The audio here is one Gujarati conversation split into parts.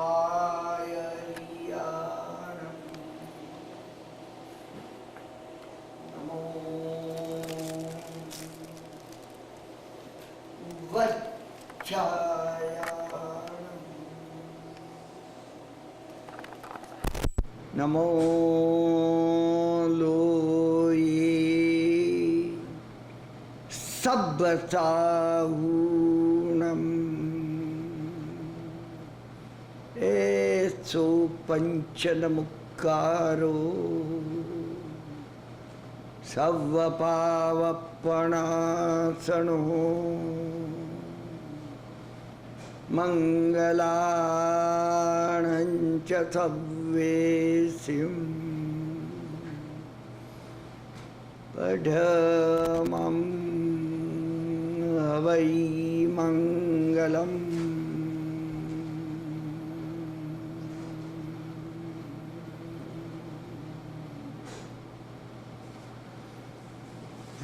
આયર્યાણમ નમો વચ્છાયાણમ નમો લોયે સબ્બસાહૂણમ એસો પંચનમુક્કારો સર્વપાવપણાસનો મંગલાણંચ સવ્વેસિમ પઢમં હવૈ મંગલમ.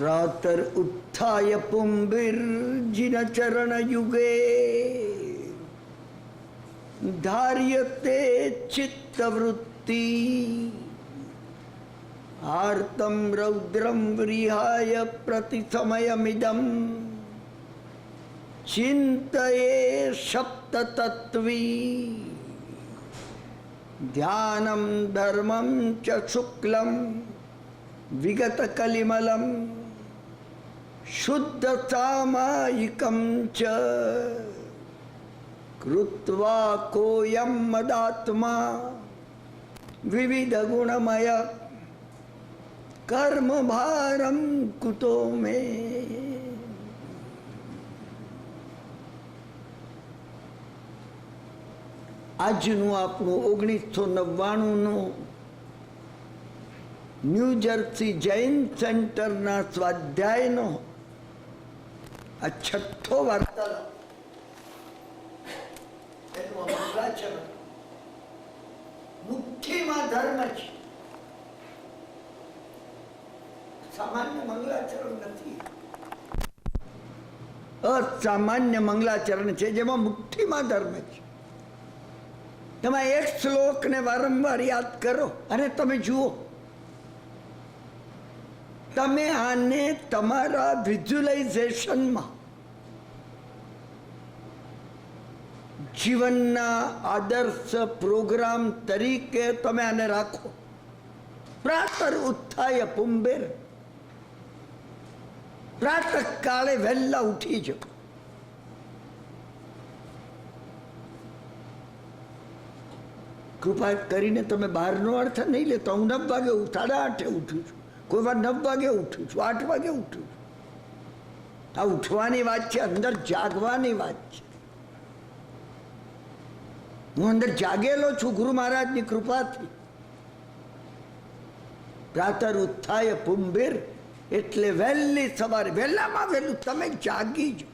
રાતર ઉત્થાય પુંભિર્જિનચરણયુગે ધાર્યતે ચિત્તવૃત્તિ આર્તમ રૌદ્રમ વિહાય પ્રતિસમયમિદમ ચિંતયે સપ્તતત્વી ધ્યાનમ ધર્મમ ચ શુક્લમ વિગત કલિમલમ શુદ્ધ સામાયિકમ ચ કૃત્વા કોયમ મદાત્મા વિવિધ ગુણમય કર્મ ભારમ કુતો મે. આજનું આપણું 1999નું ન્યૂ જર્સી જૈન સેન્ટરના સ્વાધ્યાયનો આ છઠ્ઠો વાર્તાલાપ. એનું મંગલાચરણ મુઠ્ઠીમાં ધર્મ છે. સામાન્ય મંગલાચરણ નથી, અસામાન્ય મંગલાચરણ છે જેમાં મુઠ્ઠીમાં ધર્મ છે. તમે એક શ્લોકને વારંવાર યાદ કરો અને તમે જુઓ, તમે આને તમારા વિઝ્યુલાઇઝેશનમાં જીવનના આદર્શ પ્રોગ્રામ તરીકે તમે આને રાખો. પ્રાતર ઉત્થાય પુંભિર, પ્રાતઃ કાળે વહેલા ઉઠી જાઓ. કૃપા કરીને તમે બહારનો અર્થ નહીં લેતો. હું 9 વાગે 8:30 ઉઠું છું, કોઈ વાર 9 વાગે ઉઠું છું, 8 વાગે ઉઠું છું. આ ઉઠવાની વાત છે, અંદર જાગવાની વાત છે. હું અંદર જાગેલો છું ગુરુ મહારાજની કૃપાથી. પ્રાતર ઉત્થાય પુંભિર એટલે વહેલી સવારે, વહેલામાં વહેલું તમે જાગી જાઓ.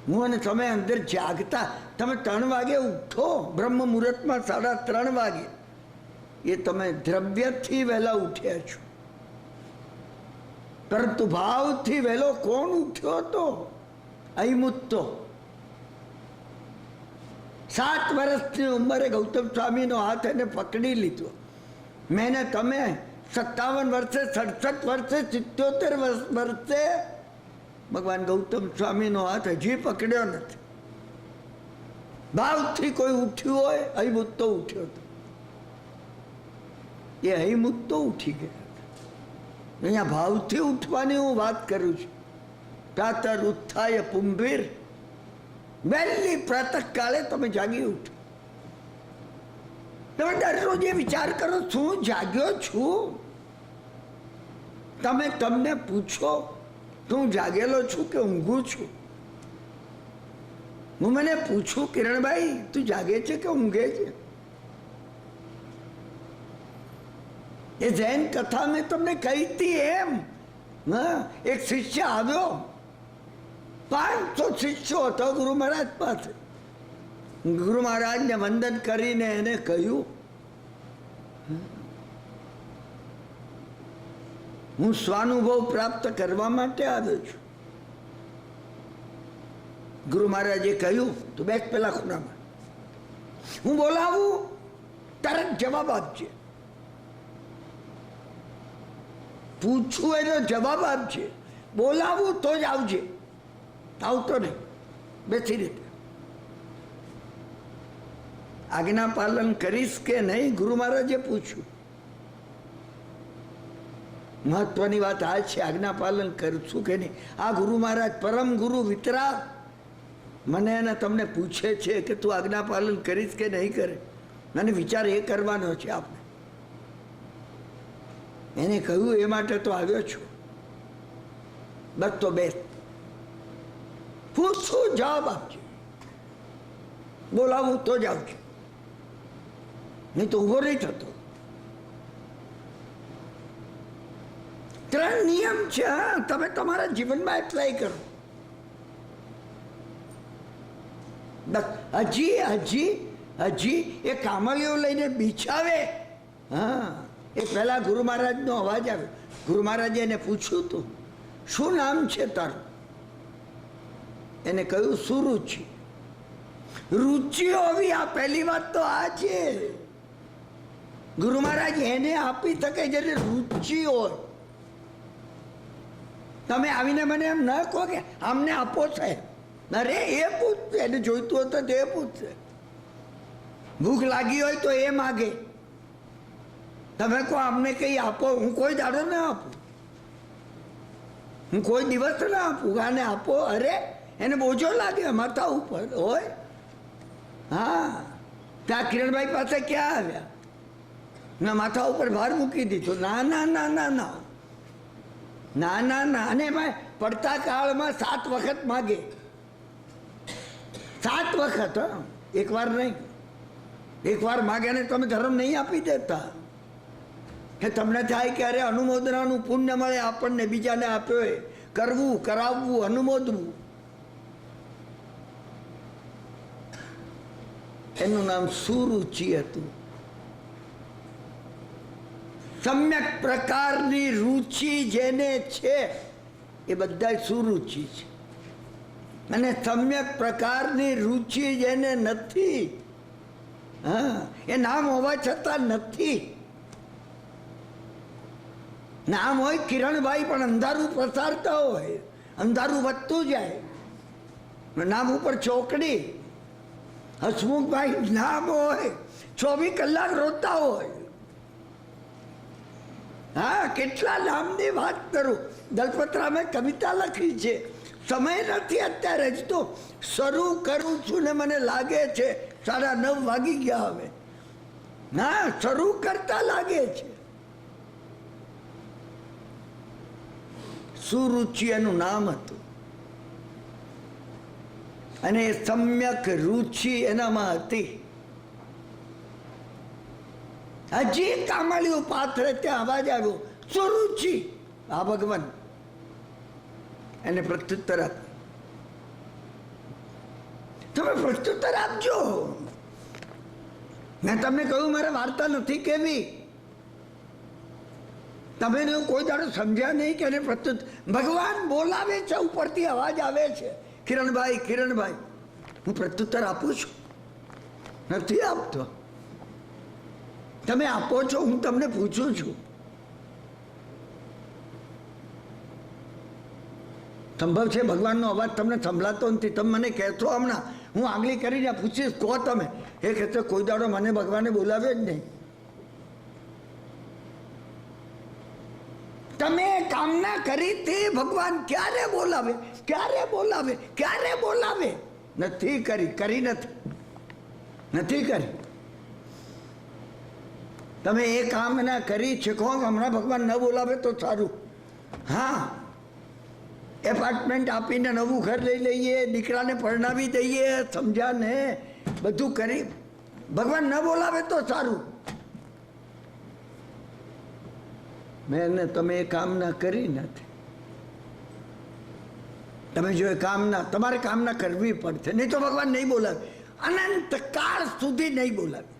હું અને તમે અંદર જાગતા, તમે 3 વાગે ઉઠો, બ્રહ્મ મુહૂર્તમાં 3:30 વાગે, એ તમે દ્રવ્યથી વહેલા ઉઠ્યા છો. પરંતુ ભાવથી વહેલો કોણ ઉઠ્યો હતો? અહિમુત્તો. 7 વર્ષની ઉંમરે ગૌતમ સ્વામીનો હાથ એને પકડી લીધો. મેં તમે 57 વર્ષે, 67 વર્ષે, 77 વર્ષે ભગવાન ગૌતમ સ્વામીનો હાથ હજી પકડ્યો નથી. ભાવથી કોઈ ઉઠ્યું હોય, અહિમુત્તો ઉઠ્યો હતો. એ અહિમુત્તો ઉઠી ગયા. અહીંયા ભાવથી ઉઠવાની હું વાત કરું છું. પ્રાતર ઉત્થાય પુંભિર, વહેલી પ્રાતઃકાળે તમે જાગી ઉઠો. તમે દરરોજ એ વિચાર કરો, શું જાગ્યો છું? તમે તમને પૂછો, તું જાગેલો છું કે ઊંઘું છું? હું મને પૂછું, કિરણભાઈ તું જાગે છે કે ઊંઘે છે? એ જૈન કથા મેં તમને કહી હતી એમ. હા, એક શિષ્ય આવ્યો, 500 શિષ્યો હતો ગુરુ મહારાજ પાસે. ગુરુ મહારાજને વંદન કરીને એને કહ્યું, હું સ્વાનુભવ પ્રાપ્ત કરવા માટે આવ્યો છું. ગુરુ મહારાજે કહ્યું તું બેસ પેલા ખૂણામાં, હું બોલાવું તરત જવાબ આપજે, પૂછું એનો જવાબ આપજે, બોલાવું તો જ આવજે, આવતો નહીં બેસી રીતે. આજ્ઞા પાલન કરીશ કે નહીં ગુરુ મહારાજે પૂછ્યું. મહત્વની વાત આ છે, આજ્ઞા પાલન કરશું કે નહીં. આ ગુરુ મહારાજ પરમ ગુરુ વિતરાગ મને અને તમને પૂછે છે કે તું આજ્ઞા પાલન કરીશ કે નહીં કરે. મને વિચાર એ કરવાનો છે આપણે. એને કહ્યું એ માટે તો આવ્યો છું. બસ તો બેસ, પૂછું જવાબ આપજો, બોલાવું તો જ આવજો, નહીં તો ઉભો નહીં થતો. 3 નિયમ છે, તમે તમારા જીવનમાં એપ્લાય કરો. હજી હજી હજી એ કામળીઓ લઈને બિછાવે. હા, એ પહેલા ગુરુ મહારાજનો અવાજ આવ્યો. ગુરુ મહારાજે એને પૂછ્યું તું શું નામ છે તારું? એને કહ્યું સુરુચિ. રુચિ હોવી આ પહેલી વાત તો આ છે. ગુરુ મહારાજ એને આપી શકે જેને રુચિ હોય. તમે આવીને મને એમ ન કહો કે આમને આપો સાહેબ. અરે એ પૂછશે, એને જોઈતું હોય તો એ પૂછશે. ભૂખ લાગી હોય તો એ માગે. તમે કહો અમને કઈ આપો, હું કોઈ દાડો ના આપું, હું કોઈ દિવસ ના આપું. આને આપો, અરે એને બોજો લાગે માથા ઉપર હોય. હા, ત્યાં કિરણભાઈ પાસે ક્યાં આવ્યા, ના માથા ઉપર ભાર મૂકી દીધો. ના ના ના ના ના ના ના ના. અને એમાં પડતા કાળમાં 7 વખત માગે. 7 વખત, એકવાર નહીં. એકવાર માગે ને તમે ધર્મ નહીં આપી દેતા કે તમને થાય કે અરે અનુમોદનાનું પુણ્ય મળે આપણને, બીજાને આપ્યો એ કરવું, કરાવવું, અનુમોદવું. એનું નામ સુરુચિ હતું. સમ્યક પ્રકારની રુચિ જેને છે એ બધા સુરુચિ છે, અને સમ્યક પ્રકારની રુચિ જેને નથી, હા, એ નામ હોવા છતાં નથી. નામ હોય કિરણભાઈ પણ અંધારું પ્રસારતા હોય, અંધારું વધતું જાય. નામ ઉપર ચોકડી. હસમુખભાઈ નામ હોય, 24 કલાક રોતા હોય. હા, કેટલા નામની વાત કરું. દલપતરામે કવિતા લખી છે. સમય નથી અત્યારે, જ તો શરૂ કરું છું ને મને લાગે છે 9:30 વાગી ગયા. હવે ના, શરૂ કરતા લાગે છે. સુરુચિ એનું નામ હતું, અને એ સમ્યક રુચિ એનામાં હતી. હજી કામળીઓ પાથરે ત્યાં અવાજ આવ્યો સુરુચિ. આ ભગવાન એને પ્રત્યુત્તર આપ. તમે પ્રત્યુત્તર આપજો. મેં તમને કહ્યું મારે વાર્તા નથી કેવી. તમે કોઈ દાડો સમજ્યા નહીં કે એને પ્રત્યુત્તર. ભગવાન બોલાવે છે, ઉપરથી અવાજ આવે છે, કિરણભાઈ કિરણભાઈ. હું પ્રત્યુત્તર આપું છું? નથી આપતો. તમે આપો છો, હું તમને પૂછું છું. સંભવ છે ભગવાનનો અવાજ તમને સંભળાતો નથી. તમે મને કહેશો હમણાં, હું આંગળી કરીને પૂછીશ, કહો તમે. એ કહેશો કોઈ દાડો મને ભગવાને બોલાવે જ નહીં. તમે કામના કરી તે ભગવાન ક્યારે બોલાવે? ક્યારે બોલાવે? ક્યારે બોલાવે? નથી કરી. કરી નથી કરી. તમે એ કામના કરી છે, કહો હમણાં ભગવાન ન બોલાવે તો સારું. હા, એપાર્ટમેન્ટ આપીને નવું ઘર લઈ લઈએ, દીકરાને પરણાવી દઈએ, સમજ્યા ને, બધું કરી. ભગવાન ન બોલાવે તો સારું. મેં તમે એ કામના કરી નથી. તમે જો એ કામના, તમારે કામના કરવી પડશે, નહીં તો ભગવાન નહીં બોલાવે. અનંત કાળ સુધી નહીં બોલાવે.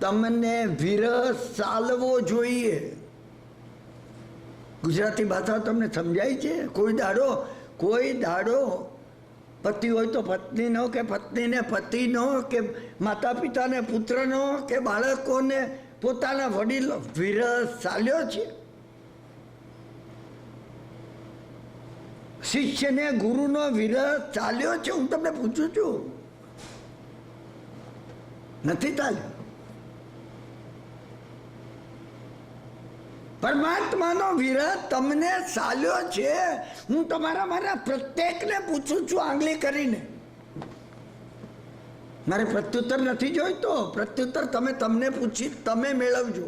તમને વિરહ ચાલવો જોઈએ. ગુજરાતી ભાષા તમને સમજાય છે? કોઈ દાડો પતિ હોય તો પત્નીનો, કે પત્નીને પતિનો, કે માતા પિતાને પુત્રનો, કે બાળકોને પોતાના વડીલો વિરહ ચાલ્યો છે? શિષ્યને ગુરુનો વિરહ ચાલ્યો છે? હું તમને પૂછું છું, નથી ચાલ્યો. પરમાત્માનો વિરહ તમને ચાલ્યો છે? હું મારા પ્રત્યેકને પૂછું છું આંગળી કરીને. મારે પ્રત્યુત્તર નથી જોઈતો. પ્રત્યુત્તર તમને પૂછી તમે મેળવજો.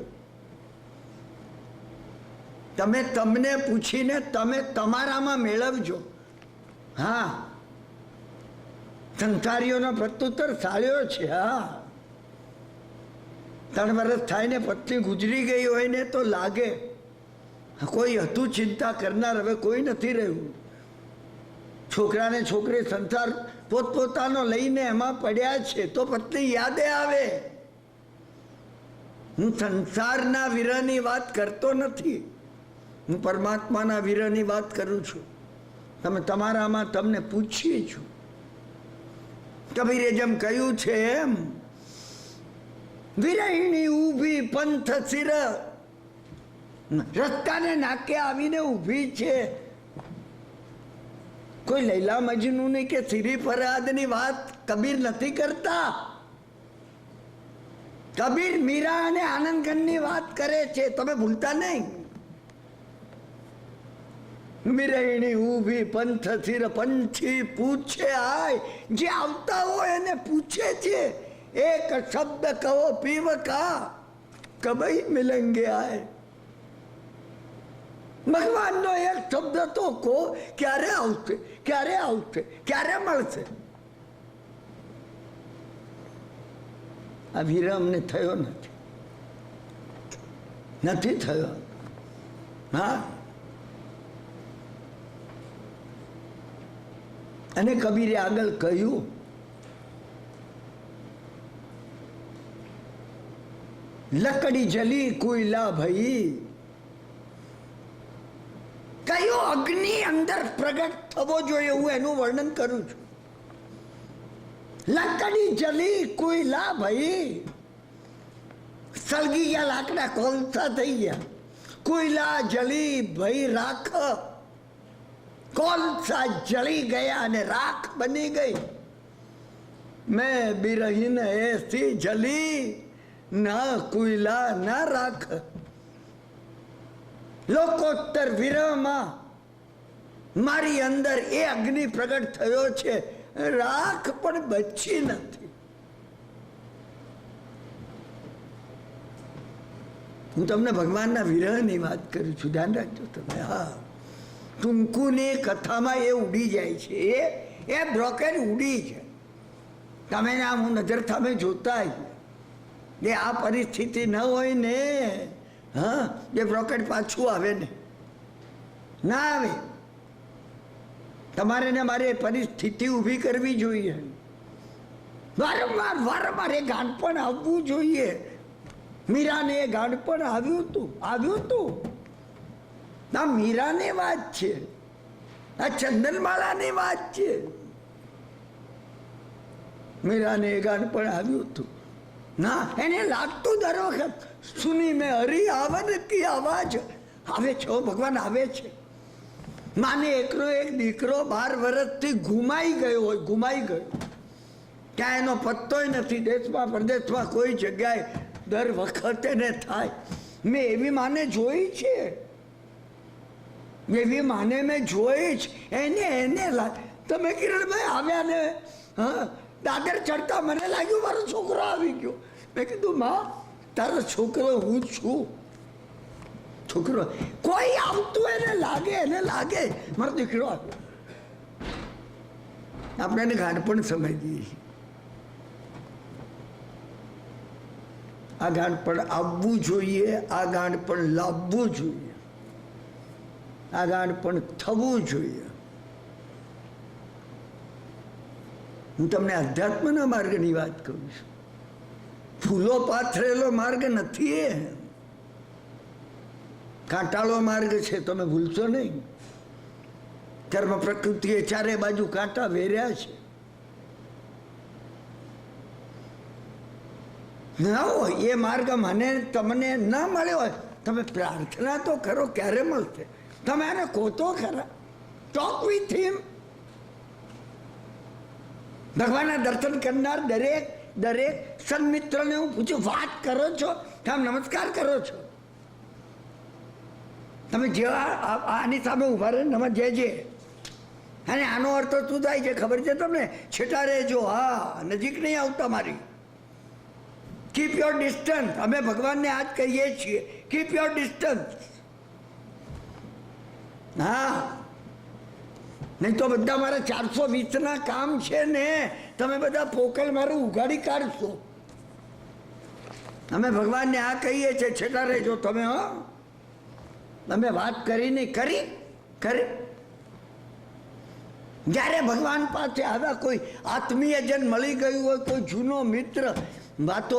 તમને પૂછીને તમે તમારામાં મેળવજો. હા, સંસારીઓનો પ્રત્યુત્તર ચાલ્યો છે. હા, 3 વર્ષ થાય ને પત્ની ગુજરી ગઈ હોય ને તો લાગે કોઈ હતું ચિંતા કરનાર, હવે કોઈ નથી રહ્યું. છોકરાને છોકરી સંસાર પોતપોતાનો લઈને એમાં પડ્યા છે તો પત્ની યાદે આવે. હું સંસારના વિરહની વાત કરતો નથી, હું પરમાત્માના વિરહની વાત કરું છું. તમે તમારામાં તમને પૂછીએ છું. કબીરે જેમ કહ્યું છે એમ, વિરહિણી ઊભી પંથ સિર, રસ્તાને નાકે આવીને ઊભી છે. કોઈ લૈલા મજનૂની કે સિરી ફરિયાદની વાત કબીર નથી કરતા. કબીર મીરા અને આનંદગણની વાત કરે છે, તમે ભૂલતા નહીં. વિરહિણી ઊભી પંથ સિર, પંછી પૂછે આય, જે આવતા હોય એને પૂછે છે. એક શબ્દ કહો પીવ કા, કબઈ મિલેંગે આય. ભગવાનનો એક શબ્દ તો કહો, ક્યારે આવશે, ક્યારે આવશે, ક્યારે મળશે. આ વિરહ અમને થયો નથી થયો. હા, અને કબીરે આગળ કહ્યું, લકડી જલી કોયલા ભઈ. કયો અગ્નિ અંદર પ્રગટ થવો જોઈએ હું એનું વર્ણન કરું છું. લકડી જલી કોયલા ભઈ, સળગી ગયા લાકડા કોલસા થઈ ગયા. કોયલા જલી ભઈ રાખ, કોલસા જળી ગયા અને રાખ બની ગઈ. મેં બિરહીન એસી જલી, ના કોયલા ના રાખ. લોકોત્તર વિરહમાં મારી અંદર એ અગ્નિ પ્રગટ થયો છે, રાખ પણ બચી નથી. હું તમને ભગવાનના વિરહની વાત કરું છું, ધ્યાન રાખજો તમે. હા, ટૂંકુની કથામાં એ ઉડી જાય છે, એ બ્રોકેટ ઉડી છે. તમે આમ હું નજર સામે જોતા એ આ પરિસ્થિતિ ન હોય ને, હા, એ બ્રોકેટ પાછું આવે ને, ના આવે. તમારે ને મારે પરિસ્થિતિ ઊભી કરવી જોઈએ. વારંવાર એ ગાંઠપણ આવવું જોઈએ. મીરાને એ ગાંઠપણ આવ્યું હતું. ના, મીરાની વાત છે, આ ચંદનમાળાની વાત છે. મીરાને એ ગાંઠપણ આવ્યું હતું. ના, એને લાગતું દર વખત સુની મેં હરી આવન કી આવાજ આવે છે. ભગવાન આવે છે. માને એકનો એક દીકરો 12 વર્ષથી ગુમાઈ ગયો, ક્યાં એનો પત્તોય નથી. દેશમાં પ્રદેશમાં કોઈ જગ્યાએ દર વખતે ને થાય. મેં એવી માને જોઈ છે, એવી માને મેં જોઈ જ. એને તમે કિરણભાઈ આવ્યા ને, હા, દાદર ચડતા મને લાગ્યું મારો છોકરો આવી ગયો. મેં કીધું માં, તારો છોકરો હું છું. છોકરો કોઈ આવતું એને લાગે મારો દીકરો આવ્યો. આપણે એને ગાંઠપણ સમજી દઈએ. આ ગાંઠપણ આવવું જોઈએ, આ ગાંઠપણ લાવવું જોઈએ, આ ગાંઠપણ થવું જોઈએ. હું તમને અધ્યાત્મના માર્ગની વાત કરું છું. ફૂલો પાથરેલો માર્ગ નથી એ. કાંટાળો માર્ગ છે, તમે ભૂલશો નહીં. કર્મ પ્રકૃતિએ ચારે બાજુ કાંટા વેર્યા છે. ના હોય એ માર્ગ મને તમને ન મળ્યો હોય, તમે પ્રાર્થના તો કરો, ક્યારે મળશે? તમે આને કહો તો ખરા, ટોક વિથ હિમ. ભગવાનના દર્શન કરનાર દરેક સન્મિત્રને હું પૂછું, વાત કરો છો કે આમ નમસ્કાર કરો છો? તમે જેવા આની સામે ઉભા રહે નમઃ જય. અને આનો અર્થ શું થાય છે ખબર છે તમને? છેટા રહેજો, હા, નજીક નહીં આવતા મારી. Keep your distance. અમે ભગવાનને આજ કહીએ છીએ, કીપ યોર ડિસ્ટન્સ. હા, નહીં તો બધા મારા 420 કામ છે ને, તમે બધા પોકલ મારું ઉઘાડી કાઢશો. અમે ભગવાનને આ કહીએ છીએ, છેટા રહેજો તમે. હો, તમે વાત કરી નહીં, કરી. જ્યારે ભગવાન પાસે આવ્યા કોઈ આત્મીયજન મળી ગયું હોય, કોઈ જૂનો મિત્ર, વાતો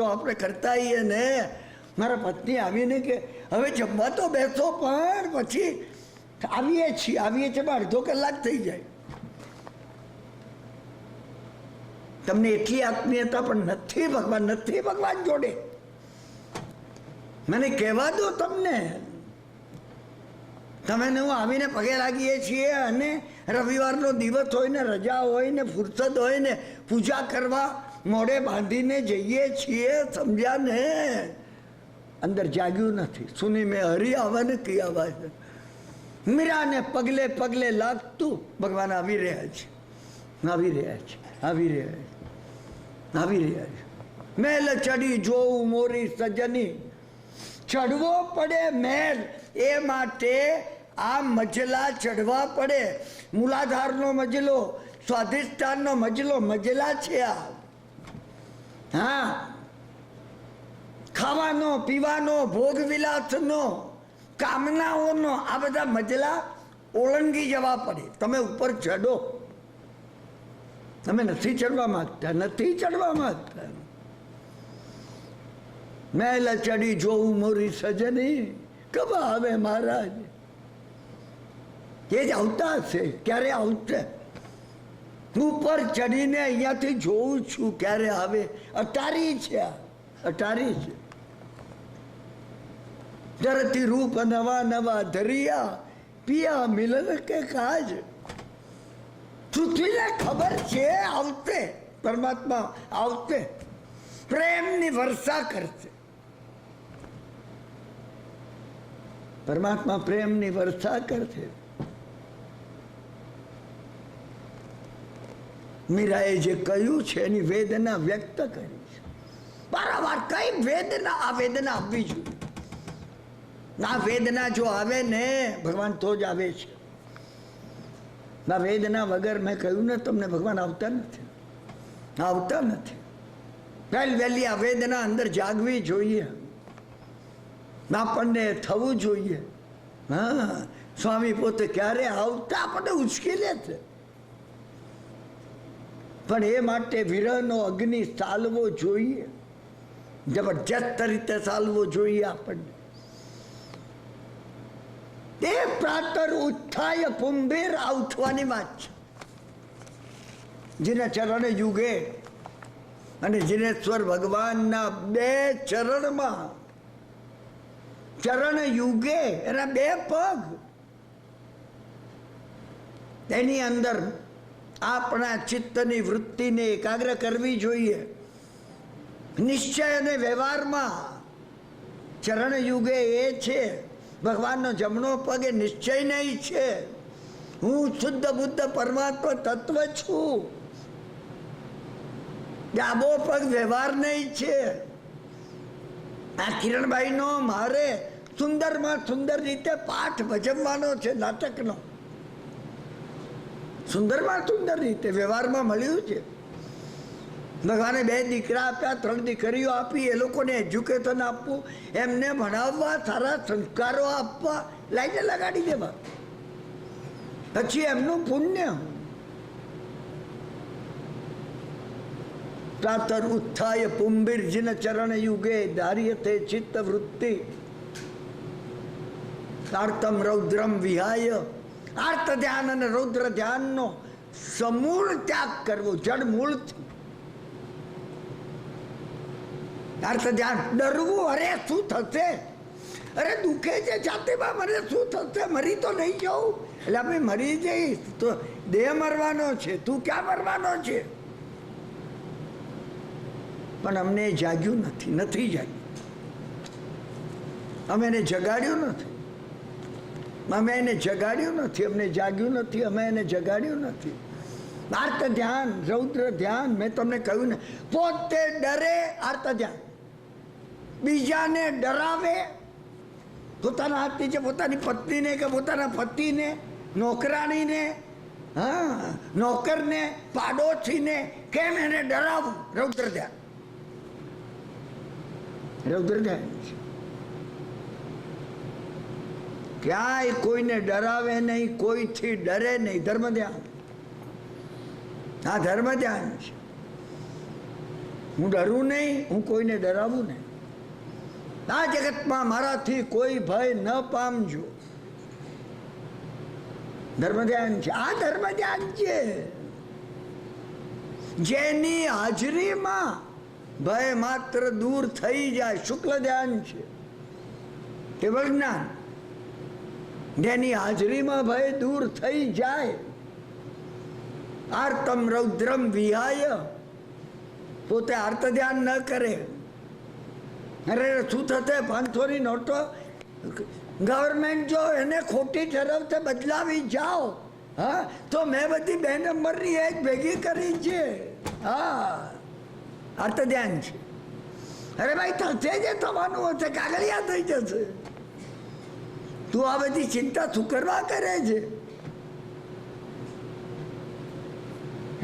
આપણે કરતા આવીએ ને. મારા પત્ની આવીને કે હવે જમવા તો બેસો, પણ પછી આવીએ છીએ પણ અડધો કલાક થઈ જાય. તમને એટલી આત્મીયતા પણ નથી ભગવાન જોડે. મને કહેવા દો તમને. તમે હું આવીને પગે લાગીએ છીએ, અને રવિવારનો દિવસ હોય ને, રજા હોય ને, ફુરસદ હોય ને, પૂજા કરવા મોઢે બાંધીને જઈએ છીએ. સમજ્યા ને? અંદર જાગ્યું નથી. સુની મેં હરી આવા ને કી આવા છે. મીરાને પગલે લાગતું ભગવાન આવી રહ્યા છે. મેલ ચડી જોઉં મોરી સજની. ચડવો પડે મેલ, એ માટે આ મજલા ચડવા પડે. મૂલાધારનો મજલો, સ્વાધિષ્ઠાનનો મજલા છે આ. હા, ખાવાનો પીવાનો, ભોગ વિલાસનો, કામનાઓનો, આ બધા મજલા ઓળંગી જવા પડે. તમે ઉપર ચડો. તમે નથી ચડવા માંગતા. મેલ ચડી જોઉં મોરી સજની, કબા આવે મહારાજ. એ જ આવતા હશે, ક્યારે આવશે? ઉપર ચડીને અહીંયાથી જોઉં છું ક્યારે આવે. અટારી છે. ધરતી રૂપ નવા ધરિયા, પિયા મિલન કે કાજ. પૃથ્વીને ખબર છે આવશે, પરમાત્મા આવશે, પ્રેમની વર્ષા કરશે. પરમાત્મા પ્રેમની વર્ષા કરશે. મીરાએ જે કહ્યું છે એની વેદના વ્યક્ત કરી છે. વારંવાર કઈ વેદના, આ વેદના આવવી જોઈએ. ના વેદના જો આવે ને ભગવાન તો જ આવે છે. ના વેદના વગર મેં કહ્યું ને તમને, ભગવાન આવતા નથી. વહેલી આ વેદના અંદર જાગવી જોઈએ, આપણને થવું જોઈએ. હા, સ્વામી પોતે ક્યારે આવતા આપણને ઉચકી લે છે. પણ એ માટે વિરહનો અગ્નિ ચાલવો જોઈએ, જબરજસ્ત રીતે ચાલવો જોઈએ આપણને. એ પ્રાતર ઉત્થાય પુંભીર, આ ઉઠવાની વાત છે. જેના ચરણ યુગે અને જીનેશ્વર ભગવાનના 2 ચરણમાં, ચરણ યુગે એના 2 પગ, એની અંદર આપણા ચિત્તની વૃત્તિને એકાગ્ર કરવી જોઈએ. નિશ્ચય અને વ્યવહારમાં ચરણ યુગે એ છે. ભગવાનનો જમણો પગ એ નિશ્ચય નહીં છે. હું શુદ્ધ બુદ્ધ પરમાત્મા તત્વ છું. ડાબો પગ વ્યવહાર નહીં છે. આ કિરણભાઈનો મારે સુંદરમાં સુંદર રીતે પાઠ ભજવવાનો છે, નાટકનો. સુંદરમાં સુંદર રીતે વ્યવહારમાં મળ્યું છે. ભગવાને 2 દીકરા આપ્યા, 3 દીકરીઓ આપી. એ લોકોને એજ્યુકેશન આપવું, એમને ભણાવવા, સારા સંસ્કારો આપવા, લાઈને લગાડી દેવા. પછી એમનું પુણ્ય. પ્રાતર ઉત્થાય પુંભીર જીન ચરણ યુગે ધાર્યતે ચિત્ત વૃત્તિ. આર્તમ રૌદ્રમ વિહાય, આર્ત ધ્યાન અને રૌદ્ર ધ્યાનનો સમૂળ ત્યાગ કરવો, જડ મૂળથી. આર્ત ધ્યાન, ડરવું, અરે શું થશે, અરે દુખે છે છાતીમાં, મને શું થશે, મરી તો નહીં જાઉં. એટલે આપણે મરી જઈશ તો દેહ મરવાનો છે, તું ક્યાં મરવાનો છે. પણ અમને જાગ્યું નથી જાગ્યું. અમે એને જગાડ્યું નથી, અમે એને જગાડ્યું નથી, અમને જાગ્યું નથી, અમે એને જગાડ્યું નથી. આર્ત ધ્યાન, રૌદ્ર ધ્યાન, મેં તમને કહ્યું ને, પોતે ડરે આર્ત ધ્યાન, બીજાને ડરાવે, પોતાના હાથ નીચે પોતાની પત્નીને કે પોતાના પતિને, નોકરાણીને, હા નોકરને, પાડોશીને, કેમ એને ડરાવવું. રૌદ્ર ધ્યાન, રૌદ્ર ધ્યાન છે. ક્યાંય કોઈને ડરાવે નહીં, કોઈથી ડરે નહીં, ધર્મ ધ્યાન. આ ધર્મ ધ્યાન છે. હું ડરું નહીં, હું કોઈને ડરાવું નહીં. આ જગતમાં મારાથી કોઈ ભય ન પામજો, ધર્મ ધ્યાન છે. આ ધર્મ ધ્યાન છે. જેની હાજરીમાં ભય માત્ર દૂર થઈ જાય, શુક્લ ધ્યાન છે, કેવળ જ્ઞાન. જેની હાજરીમાં ભય દૂર થઈ જાય. આર્તમ રૌદ્રમ વિહાય, પોતે આર્ત ધ્યાન ન કરે. અરે શું થશે, 500 ની નોટો ગવર્મેન્ટ જો એને ખોટી ઠેરવતે બદલાવી જાઓ, હા તો મેં બધી 2 નંબરની એક ભેગી કરી છે. હા આર્ત ધ્યાન છે. અરે ભાઈ થશે જે થવાનું હશે, કાગળિયા થઈ જશે. તું આ બધી ચિંતા શું કરવા કરે છે.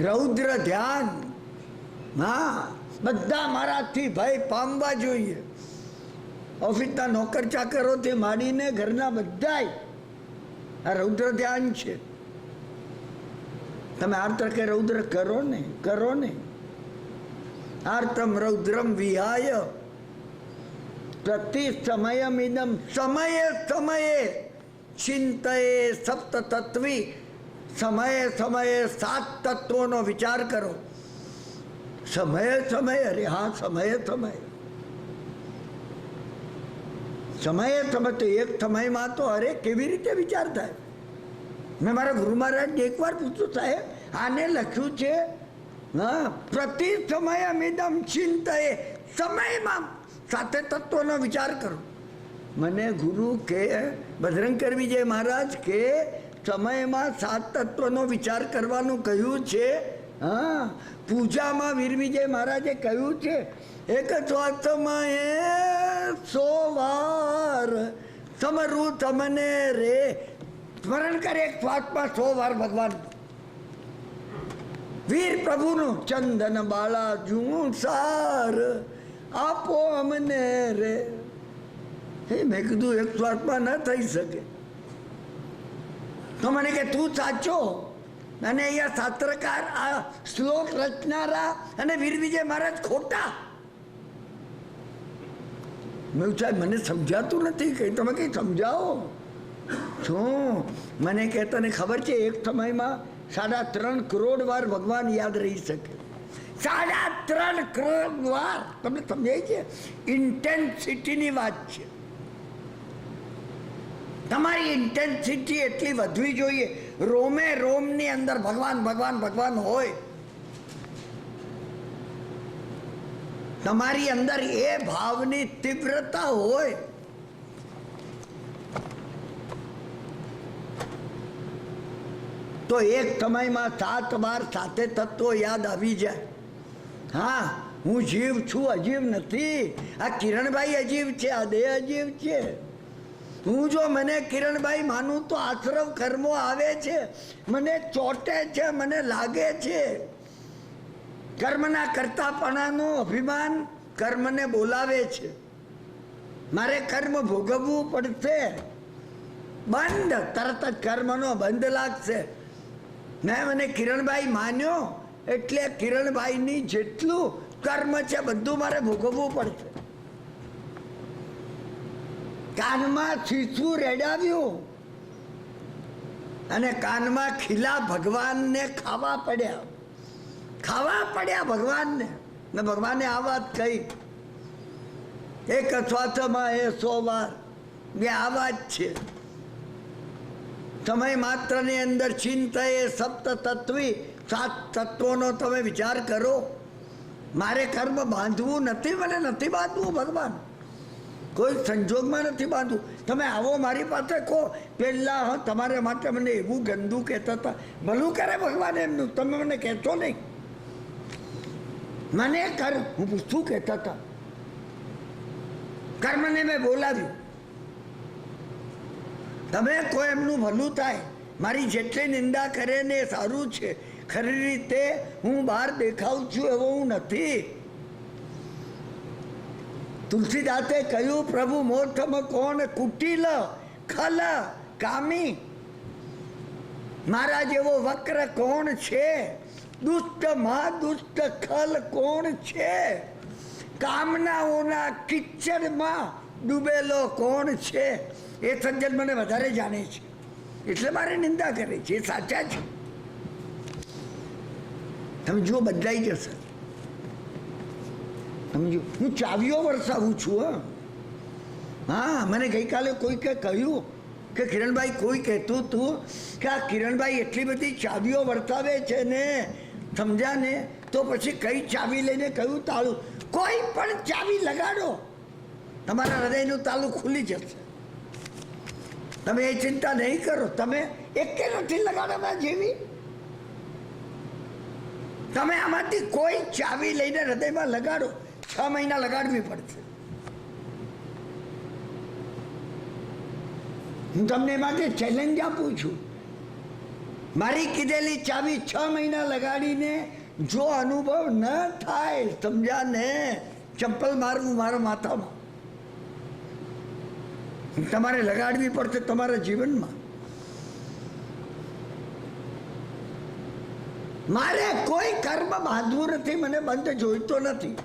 રૌદ્ર ધ્યાન, હા બધા મારાથી ભય પામવા જોઈએ. ઓફિસના નોકર ચાકરોથી માંડીને ઘરના બધાય આ રૌદ્ર ધ્યાન છે. તમે આર્ત કે રૌદ્ર કરો ને, કરો ને. આર્તમ રૌદ્રમ વિહાય પ્રતિ સમયમિદમ, સમયે સમયે ચિંતયે સપ્ત તત્વી, સમયે સમયે 7 તત્વોનો વિચાર કરો. સમયે સમયે, અરે હા સમયે સમયે, સમયે સમય તો એક સમયમાં તો અરે કેવી રીતે વિચાર થાય. મેં મારા ગુરુ મહારાજને એકવાર પૂછ્યું, સાહેબ આને લખ્યું છે હા પ્રતિ સમયમિદમ ચિંતયે, સમયમાં 7 તત્વોનો વિચાર કરો. મને ગુરુ કે બજરંગ કરવીજય મહારાજ કે સમયમાં 7 તત્વનો વિચાર કરવાનું કહ્યું છે. હા પૂજામાં વીર વિજય મહારાજે કહ્યું છે, એક સમયે 100 વાર સમરું તમને રે. સ્મરણ કરે એક શ્વાસમાં 100 વાર ભગવાન. વીર પ્રભુનું ચંદન બાળા જું સાર આપો અમને રે. મેં કીધું એક શ્વાસમાં ન થઈ શકે. તો મને કે તું સાચો. અને અહીંયા શાસ્ત્રકાર આ શ્લોક રચનારા અને વીર વિજય મહારાજ ખોટા. મેં સાહેબ મને સમજાતું નથી, કઈ તમે કઈ સમજાવો. શું મને કે તને ખબર છે એક સમયમાં 3.5 કરોડ વાર ભગવાન યાદ રહી શકે. 3.5 કરોડ વાર. તમને સમજાય છે? ઇન્ટેન્સિટીની વાત છે. તમારી ઇન્ટેન્સિટી એટલી વધવી જોઈએ, રોમે રોમની અંદર ભગવાન ભગવાન ભગવાન હોય. તમારી અંદર એ ભાવની તીવ્રતા હોય. તો એક સમયમાં 7 વાર 7 તત્વો યાદ આવી જાય. હા હું જીવ છું, અજીવ નથી. આ કિરણભાઈ અજીવ છે, આ દેહ અજીવ છે. હું જો મને કિરણભાઈ માનું તો આશ્રવ કર્મો આવે છે, મને ચોટે છે, મને લાગે છે. કર્મના કરતાપણાનું અભિમાન કર્મને બોલાવે છે. મારે કર્મ ભોગવવું પડશે. બંધ, તરત જ કર્મનો બંધ લાગશે. મેં મને કિરણભાઈ માન્યો એટલે કિરણભાઈની જેટલું કર્મ છે બધું મારે ભોગવવું પડશે. કાનમાં શીશું રેડાવ્યું અને કાનમાં ખીલા ભગવાનને ખાવા પડ્યા ભગવાનને. ને ભગવાને આ વાત કહી, એક અશ્વાસમાં એ 100 વાર. બે આ વાત છે, સમય માત્રની અંદર ચિંતા એ સપ્ત તત્વી 7 તત્વોનો તમે વિચાર કરો. મારે કર્મ બાંધવું નથી, મને નથી બાંધવું ભગવાન, કોઈ સંજોગમાં નથી બાંધવું. તમે આવો મારી પાસે કહો, પહેલા તમારે માટે મને એવું ગંદુ કહેતા હતા, ભલું કરે ભગવાન એમનું, તમે મને કહેતો નહીં. મને કર, હું શું કહેતા હતા, કર્મને મેં બોલાવ્યું. તમે કોઈ એમનું ભલું થાય, મારી જેટલી નિંદા કરે ને એ સારું છે. ખરી રીતે હું બહાર દેખાઉં છું એવો હું નથી. તુલસીદાસે કહ્યું, પ્રભુ મોથમ કોણ કુટિલ ખલ કામી. મારા જેવો વક્ર કોણ છે, દુષ્ટ દુષ્ટ ખલ કોણ છે, કામનાઓના કિચડમાં ડૂબેલો કોણ છે. એ સજ્જન મને વધારે જાણે છે, એટલે મારે નિંદા કરે છે. એ સાચા છે. તમે જુઓ, બદલાઈ જશે. સમજો, હું ચાવીઓ વરસાવું છું. હા, મને ગઈકાલે કોઈકે કહ્યું કે કિરણભાઈ, કોઈ કહેતું હતું કે આ કિરણભાઈ એટલી બધી ચાવીઓ વરસાવે છે ને, સમજ્યા ને, તો પછી કઈ ચાવી લઈને કયું તાળું. કોઈ પણ ચાવી લગાડો, તમારા હૃદયનું તાળું ખુલી જશે. તમે એ ચિંતા નહીં કરો. તમે એકે નથી લગાડવા જેવી. તમે આમાંથી કોઈ ચાવી લઈને હૃદયમાં લગાડો, 6 મહિના લગાડવી પડશે. હું તમને એમાંથી ચેલેન્જ આપું છું. મારી કીધેલી ચાવી 6 મહિના લગાડીને જો અનુભવ ન થાય, સમજ્યા ને, ચપ્પલ મારવું મારા માથામાં. તમારે લગાડવી પડશે તમારા જીવનમાં. મારે કોઈ કર્મ બાંધવું નથી, મને બંધ જોઈતો નથી.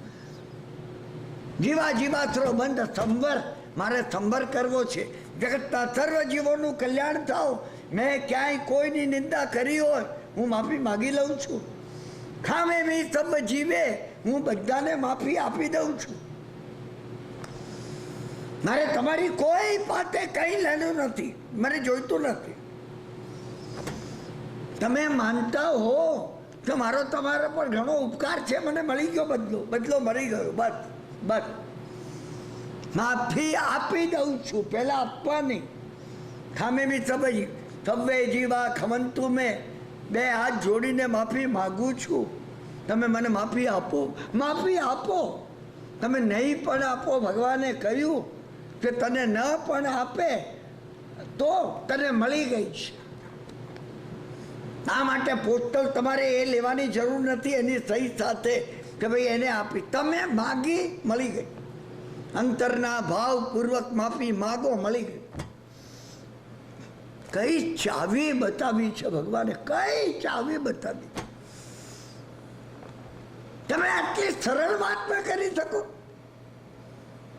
જીવાશ્રો બંધ સંવર, મારે સંવર કરવો છે. જગતના સર્વ જીવોનું કલ્યાણ થાવ. મેં ક્યાંય કોઈની નિંદા કરી હોય, હું માફી માગી લઉં છું. ખામે મેં સબ જીવે, હું બધાને માફી આપી દઉં છું. મારે તમારી કોઈ પાસે કંઈ લેવું નથી, મને જોઈતું નથી. તમે માનતા હો તો મારો તમારા પર ઘણો ઉપકાર છે, મને મળી ગયો બદલો મળી ગયો. બસ માફી આપી દઉં છું, પહેલા આપવાની. ખામે બી સબવે જીવા ખમંતુ મેં 2 હાથ જોડીને માફી માગું છું. તમે મને માફી આપો. તમે નહીં પણ આપો, ભગવાને કહ્યું કે તને ન પણ આપે તો તને મળી ગઈ છે. આ માટે પોસ્ટલ તમારે એ લેવાની જરૂર નથી, એની સહી સાથે કે ભાઈ એને આપી. તમે માગી, મળી ગઈ. અંતરના ભાવપૂર્વક માફી માગો, મળી ગઈ. કઈ ચાવી બતાવી છે ભગવાને, કઈ ચાવી બતાવી. તમે આટલી સરળ વાત ન કરી શકો.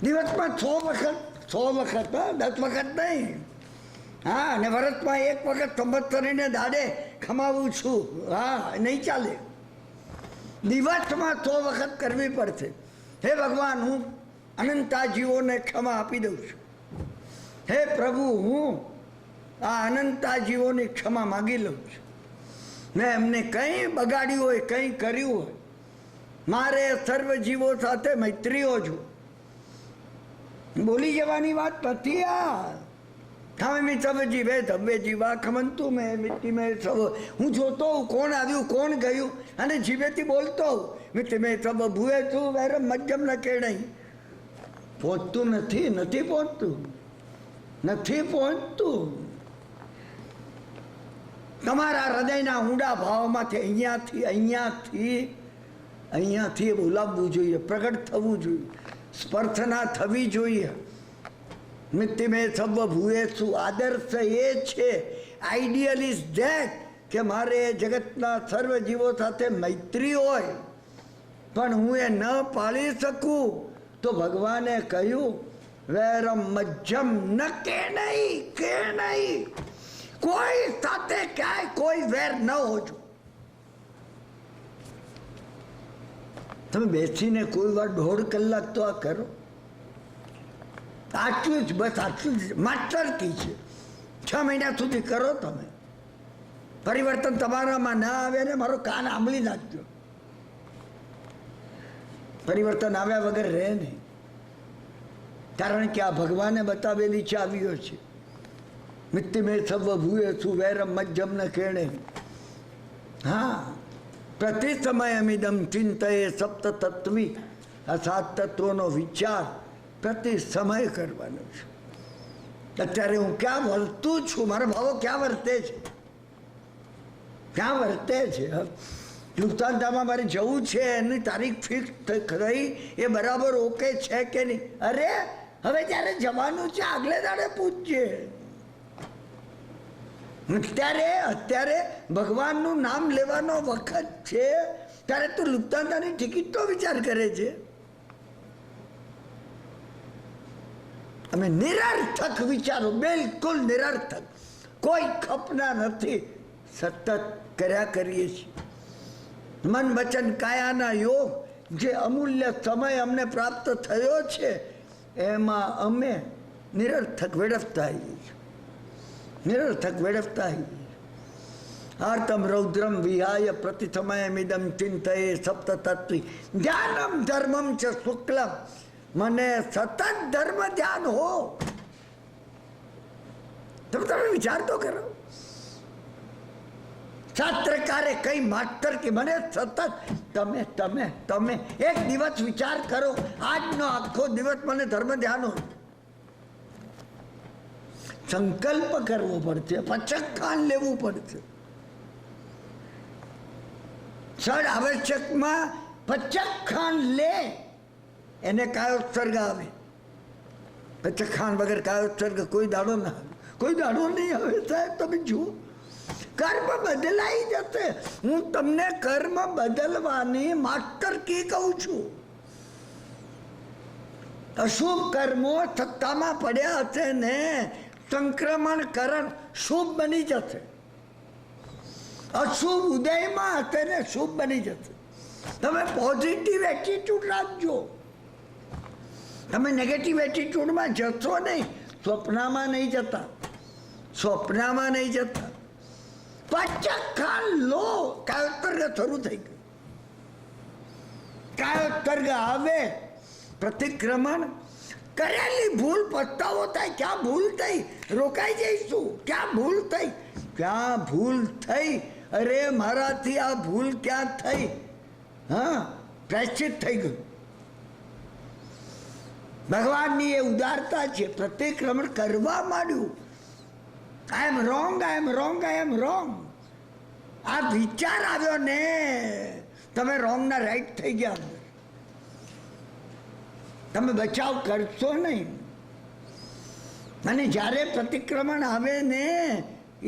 દિવસમાં 100 વખત, 10 વખત નહીં. હા, અને વર્ષમાં 1 વખત સંવત્સરીને દાડે ખમાવું છું. હા, નહીં ચાલે. દિવસમાં 100 વખત કરવી પડશે. હે ભગવાન, હું અનંતા જીવોને ક્ષમા આપી દઉં છું. હે પ્રભુ, હું આ અનંતા જીવોની ક્ષમા માગી લઉં છું. મેં એમને કંઈ બગાડ્યું હોય, કંઈ કર્યું હોય, મારે સર્વ જીવો સાથે મૈત્રીઓ છું. બોલી જવાની વાત નથી. આ ખામે મેં સબ જીવે ધબ્બે જીવા ખમંતુ મેં મિટ્ટી મેં સબ. હું જોતો હોઉં કોણ આવ્યું, કોણ ગયું, અને જીવેથી બોલતો હોઉં. મિટ્ટી મેં સબ ભૂએ છું વેર મજ્જમ ન કેળઈ. પહોંચતું નથી પહોંચતું. તમારા હૃદયના ઊંડા ભાવમાંથી અહીંયાથી બોલાવવું જોઈએ, પ્રગટ થવું જોઈએ, સ્પર્શના થવી જોઈએ. મિત્તિ મેં સબ ભૂએ છું. આદર્શ એ છે, આઈડિયલ ઇઝ ધેટ કે મારે જગતના સર્વ જીવો સાથે મૈત્રી હોય, પણ હું એ ન પાળી શકું તો ભગવાને કહ્યું વેરમ મજ્જમ ન કે નહીં, કોઈ સાથે ક્યાંય કોઈ વેર ન હોજો. તમે બેસીને કોઈ વાર 1.5 કલાક તો આ કરો. આટલું જ, બસ આટલું જ માસ્ટર કી છે. 6 મહિના સુધી કરો. તમે પરિવર્તન તમારામાં ના આવે ને મારો કાન આંબળી નાખજો. પરિવર્તન આવ્યા વગર રહે નહીં. કારણ કે આ ભગવાને બતાવેલી ચાવીઓ છે. મિત્તિ મેં સવ ભૂએ છું વેરમ મજ્જમ ન કેણે. હા, પ્રતિ સમય અમિદમ ચિંતયે સપ્ત તત્વી. આ 7 તત્વોનો વિચાર પ્રતિ સમય કરવાનો છે. અત્યારે હું ક્યાં વર્તું છું, મારા ભાવો ક્યાં વર્તે છે, ક્યાં વર્તે છે. લુફ્તાન્સામાં મારે જવું છે, એની તારીખ ફિક્સ થઈ, એ બરાબર ઓકે છે કે નહીં? અરે હવે જ્યારે જવાનું છે આગલે દાડે પૂછજે. અત્યારે ભગવાનનું નામ લેવાનો વખત છે, ત્યારે તું લુફ્તાન્સાની ટિકિટ તો વિચાર કરે છે. અમે નિરર્થક વિચારો, બિલકુલ નિરર્થક, કોઈ ખપના નથી, સતત કર્યા કરીએ છીએ. મન વચન કાયાના યોગ, જે અમૂલ્ય સમય અમને પ્રાપ્ત થયો છે એમાં અમે નિરર્થક વેડફતા આવીએ છીએ, નિરર્થક વેડફતા આવીએ છીએ. આર્તમ રૌદ્રમ વિહાય પ્રતિ સમયમિદમ ચિંતયે સપ્ત તત્વી ધ્યાનમ ધર્મમ ચ શુક્લમ. મને સતત ધર્મ ધ્યાન હો. તમે વિચાર તો કરો. શાસ્ત્રકારે કઈ માસ્ટર કે મને સતત તમે એક દિવસ વિચાર કરો, આજનો આખો દિવસ મને ધર્મ ધ્યાન હોય. સંકલ્પ કરવો પડશે, પચખાન લેવું પડશે. સડ આવશ્યકમાં પચખાન લે, એને કાયોત્સર્ગ આવે. પચખાન વગર કાયોત્સર્ગ કોઈ દાડો ના આવે, કોઈ દાડો નહીં આવે. સાહેબ તમે જુઓ, કર્મ બદલાઈ જશે. હું તમને કર્મ બદલવાની માસ્ટર કી કહું છું. અશુભ કર્મો સત્તામાં પડ્યા હશે ને, સંક્રમણકરણ શુભ બની જશે. અશુભ ઉદયમાં હશે ને શુભ બની જશે. તમે પોઝિટિવ એટીટ્યુડ રાખજો. તમે નેગેટિવ એટીટ્યુડમાં જશો નહીં. સ્વપ્નમાં નહીં જતા, સ્વપ્નમાં નહીં જતા. પચખાન લો. કાયોત્સર્ગ શરૂ થઈ ગયું. કાયોત્સર્ગ આવે, પ્રતિક્રમણ. કરેલી ભૂલ પસ્તાવો થાય. ક્યાં ભૂલ થઈ? રોકાઈ જઈશું. ક્યાં ભૂલ થઈ? ક્યાં ભૂલ થઈ? અરે મારાથી આ ભૂલ ક્યાં થઈ? હા, પ્રાયશ્ચિત થઈ ગયું. ભગવાનની એ ઉદારતા છે. પ્રતિક્રમણ કરવા માંડ્યું. I am wrong, I am wrong, I am wrong. આ વિચાર આવ્યો ને, તમે રોંગ ના રાઈટ થઈ ગયા. તમે બચાવ કરશો નહીં. અને જ્યારે પ્રતિક્રમણ આવે ને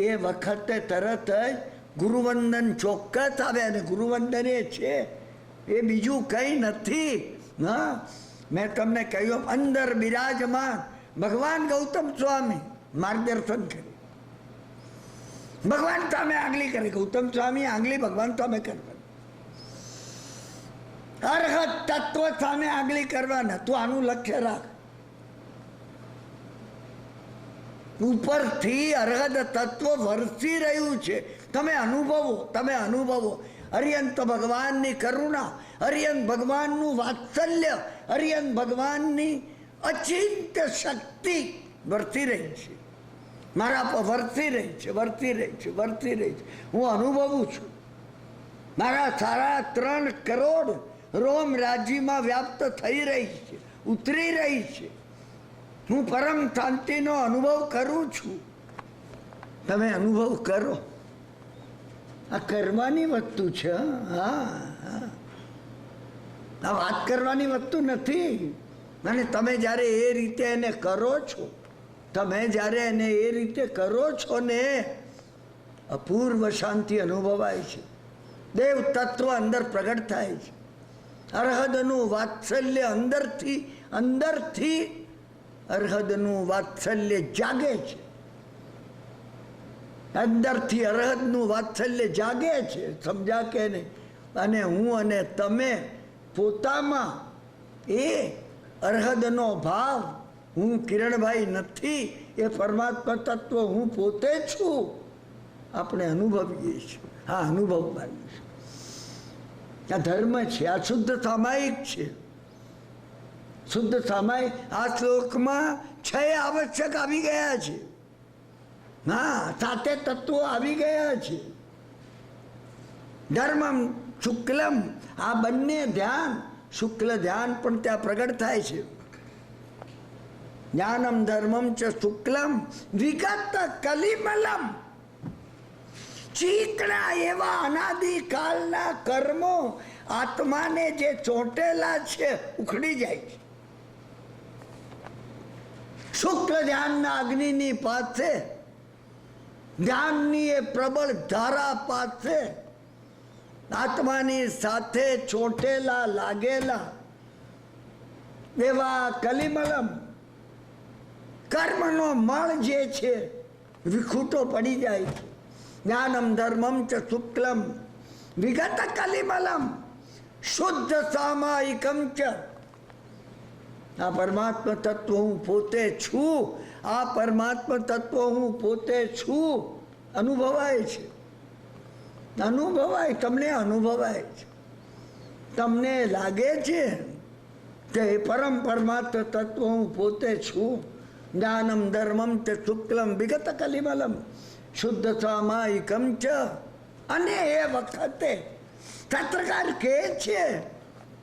એ વખતે તરત જ ગુરુવંદન ચોક્કસ આવે. અને ગુરુવંદન એ છે, એ બીજું કંઈ નથી. હા, મેં તમને કહ્યું, અંદર બિરાજમાન ભગવાન ગૌતમ સ્વામી માર્ગદર્શન કરે. ભગવાન સામે આગલી કરે. ગૌતમ સ્વામી આગલી ભગવાન સામે કરવાની. અર્હત તત્વ સામે આગલી કરવાના. તું આનું લક્ષ્ય રાખ. ઉપરથી અર્હત તત્વ વરસી રહ્યું છે. તમે અનુભવો, તમે અનુભવો. અરિયંત ભગવાનની કરુણા, અરિયંત ભગવાનનું વાત્સલ્ય, અરિયંત ભગવાનની અચિંત્ય શક્તિ વરસી રહી છે. મારા પર વરસી રહી છે, વરસી રહી છે, વરસી રહી છે. હું અનુભવું છું. મારા 3.5 કરોડ રોમ રાજ્યમાં વ્યાપ્ત થઈ રહી છે, ઉતરી રહી છે. હું પરમ શાંતિનો અનુભવ કરું છું. તમે અનુભવ કરો. આ કરવાની વસ્તુ છે. હા, આ વાત કરવાની વસ્તુ નથી. અને તમે જ્યારે એ રીતે એને કરો છો, તમે જ્યારે એને એ રીતે કરો છો ને, અપૂર્વ શાંતિ અનુભવાય છે. દેવ તત્વ અંદર પ્રગટ થાય છે. અરહદનું વાત્સલ્ય અંદરથી અરહદનું વાત્સલ્ય જાગે છે, અંદરથી અરહદનું વાત્સલ્ય જાગે છે. સમજા કે નહીં? અને હું અને તમે પોતામાં એ અરહદનો ભાવ, હું કિરણભાઈ નથી, એ પરમાત્મા તત્વ હું પોતે છું, આપણે અનુભવીએ છીએ. હા, અનુભવવાનું છે. આ ધર્મ છે, આ શુદ્ધ સામાયિક છે. શુદ્ધ સામાયિક આ શ્લોકમાં 6 આવશ્યક આવી ગયા છે. હા, 7 તત્વો આવી ગયા છે. ધર્મમ શુક્લમ, આ બંને ધ્યાન, શુક્લ ધ્યાન પણ ત્યાં પ્રગટ થાય છે. જ્ઞાનમ ધર્મમ ચ શુક્લમ વિગત કલિમલમ, ચીકણા એવા અનાદિકાળના કર્મો આત્માને જે ચોંટેલા છે ઉખડી જાય છે. શુક્લ ધ્યાનના અગ્નિની પાસે, ધ્યાનની એ પ્રબળ ધારા પાસે આત્માની સાથે ચોંટેલા લાગેલા એવા કલિમલમ કર્મનો મળ જે છે વિખૂટો પડી જાય છે. જ્ઞાનમ ધર્મમ ચ શુક્લમ વિગત કલિમલમ શુદ્ધ સામાયિકમ ચ, આ પરમાત્મા તત્વ હું પોતે છું, આ પરમાત્મા તત્વ હું પોતે છું અનુભવાય છે. અનુભવાય, તમને અનુભવાય છે. તમને લાગે છે કે પરમ પરમાત્મા તત્વ હું પોતે છું. જ્ઞાનમ ધર્મમ ચ શુક્લમ વિગત કલિમલમ શુદ્ધ સામાયિકમ ચ. અને એ વખતે શાસ્ત્રકાર કહે છે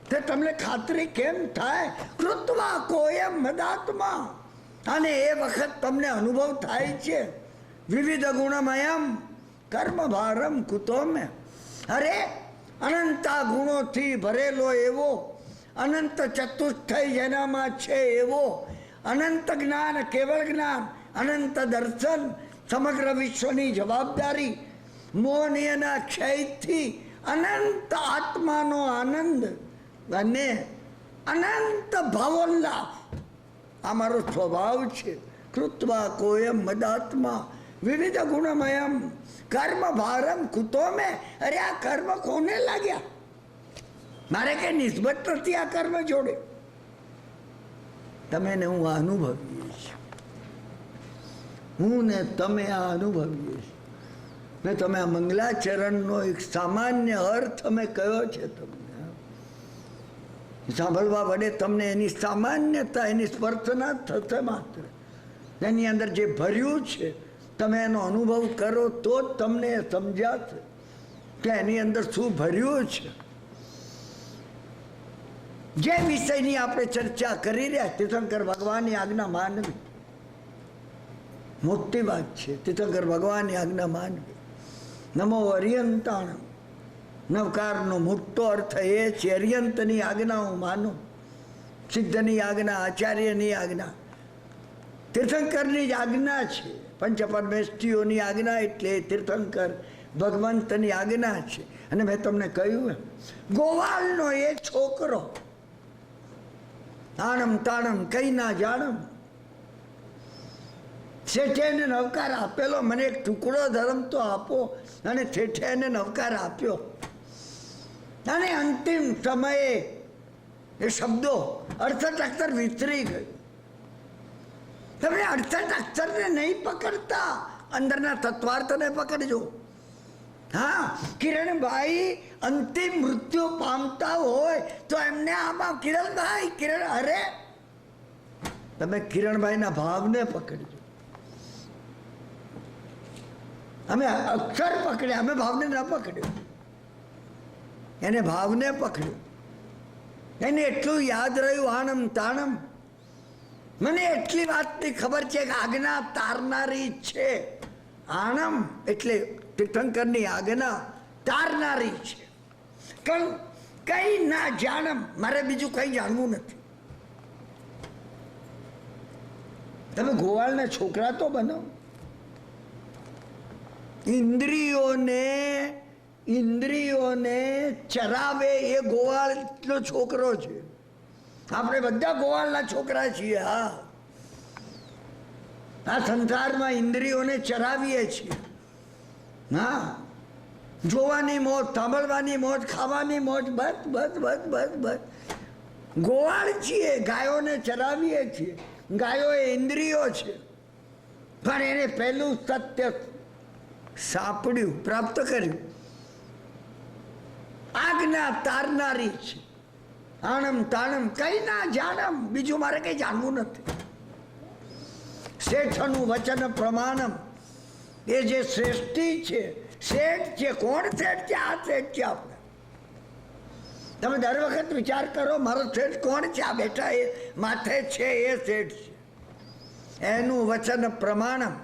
કે તમને ખાતરી કેમ થાય? કૃત્વા કોયમ મદાત્મા. અને એ વખત તમને અનુભવ થાય છે વિવિધ ગુણમયમ કર્મ ભારમ કુતો મેં. અરે અનંતા ગુણોથી ભરેલો એવો, અનંત ચતુષ્ટય જેનામાં છે એવો, અનંત જ્ઞાન, કેવળ જ્ઞાન, અનંત દર્શન, સમગ્ર વિશ્વની જવાબદારી, મોહનીયના ક્ષયથી અનંત આત્માનો આનંદ અને અનંત ભાવોલ્લાસ, આ મારો સ્વભાવ છે. કૃત્વા કોયમ મદાત્મા વિવિધ ગુણમયમ કર્મ ભારમ કુતો મેં. અરે આ કર્મ કોને લાગ્યા? મારે કઈ નિસ્બત નથી આ કર્મ જોડે. તમે ને હું આ અનુભવીએ છીએ, હું ને તમે આ અનુભવીએ છીએ. મેં તમે આ મંગલાચરણનો એક સામાન્ય અર્થ અમે કયો છે, તમને સાંભળવા વડે તમને એની સામાન્યતા, એની સ્પર્શના થશે માત્ર. એની અંદર જે ભર્યું છે તમે એનો અનુભવ કરો તો જ તમને સમજાશે કે એની અંદર શું ભર્યું છે. જે વિષયની આપણે ચર્ચા કરી રહ્યા, તીર્થંકર ભગવાનની આજ્ઞા માનવી મોટી વાત છે. તીર્થંકર ભગવાનની આજ્ઞા માનવી. નમો અરિયંતાણમ, નવકારનો મોટો અર્થ એ છે અરિયંતની આજ્ઞા હું માનું. સિદ્ધની આજ્ઞા, આચાર્યની આજ્ઞા, તીર્થંકરની જ આજ્ઞા છે. પંચપરમેષ્ઠીઓની આજ્ઞા એટલે તીર્થંકર ભગવંતની આજ્ઞા છે. અને મેં તમને કહ્યું એમ, ગોવાળનો એ છોકરો આણમ તાણમ કઈ ના જાણમ, શેઠે એને નવકાર આપેલો, મને એક ટુકડો ધર્મ તો આપો. અને શેઠે એને નવકાર આપ્યો. અને અંતિમ સમયે એ શબ્દો 68 અક્ષર વિસરી ગયું. તમે 68 અક્ષરને નહીં પકડતા, અંદરના તત્વાર્થને પકડજો. હા, કિરણભાઈ અંતિમ મૃત્યુ પામતા હોય તો એમને આમાં કિરણભાઈ, કિરણ, અરે તમે કિરણભાઈના ભાવને પકડજો. અમે અક્ષર પકડ્યા, અમે ભાવને ન પકડ્યો. એને ભાવને પકડ્યો. એને એટલું યાદ રહ્યું આણમ તાણમ. મને એટલી વાતની ખબર છે કે આજ્ઞા તારનારી છે. આણમ એટલે તીર્થંકરની આજ્ઞા તારનારી છે. પણ કઈ ના જાણમ, મારે બીજું કઈ જાણવું નથી. તમે ગોવાળના છોકરા તો બનો. ઇન્દ્રિયોને ચરાવે એ ગોવાળનો છોકરો છે. આપણે બધા ગોવાળના છોકરા છીએ. હા, આ સંસારમાં ઇન્દ્રિયોને ચરાવીએ છીએ. હા, જોવાની મોજ, સાંભળવાની મોજ, ખાવાની મોજ, બસ બસ બસ બસ બસ. ગોવાળ છીએ, ગાયોને ચરાવીએ છીએ. ગાયો એ ઇન્દ્રિયો છે, પણ એને પહેલું સત્ય સાંપડ્યું, પ્રાપ્ત કર્યું. આજ્ઞા તારનારી છે. આણમ તાણમ કઈ ના જાણમ, બીજું મારે કઈ જાણવું નથી. શેઠનું વચન પ્રમાણમ, એ જે શ્રેષ્ઠી છે, શેઠ છે. કોણ શેઠ છે? આ શેઠ છે આપણે. તમે દર વખત વિચાર કરો, મારો શેઠ કોણ છે? આ બેઠા એ માથે છે એ શેઠ છે. એનું વચન પ્રમાણમ,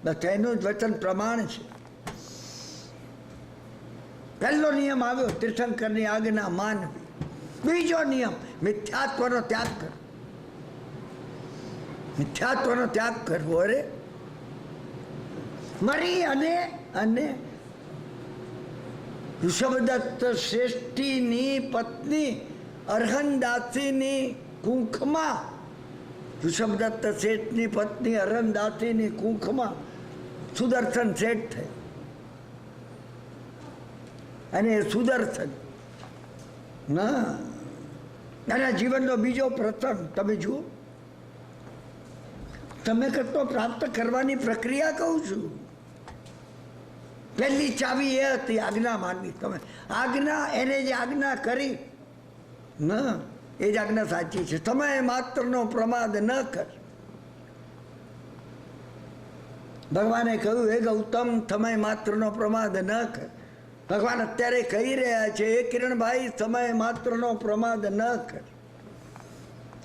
બસ એનું જ વચન પ્રમાણ છે. પહેલો નિયમ આવ્યો તીર્થંકરની આજ્ઞા માનવી. બીજો નિયમ મિથ્યાત્વનો ત્યાગ કરવો. મિથ્યાત્વનો ત્યાગ કરવો. અરે મરી અને ઋષભદત્ત શ્રેષ્ઠીની પત્ની અરહનદાસીની કુંખમાં, ઋષભદત્ત શેઠની પત્ની અરહનદાસીની કુંખમાં સુદર્શન શેઠ થયા. અને સુદર્શન ના એના જીવનનો બીજો પ્રસંગ તમે જુઓ. તમે કરતો પ્રાપ્ત કરવાની પ્રક્રિયા કહું છું. પહેલી ચાવી એ હતી આજ્ઞા માનવી. તમે આજ્ઞા, એને જે આજ્ઞા કરી ના, એ જ આજ્ઞા સાચી છે. સમય માત્રનો પ્રમાદ ન કર. ભગવાને કહ્યું, હે ગૌતમ, સમય માત્રનો પ્રમાદ ન કર. ભગવાન અત્યારે કહી રહ્યા છે, એ કિરણભાઈ, સમય માત્રનો પ્રમાદ ન કર.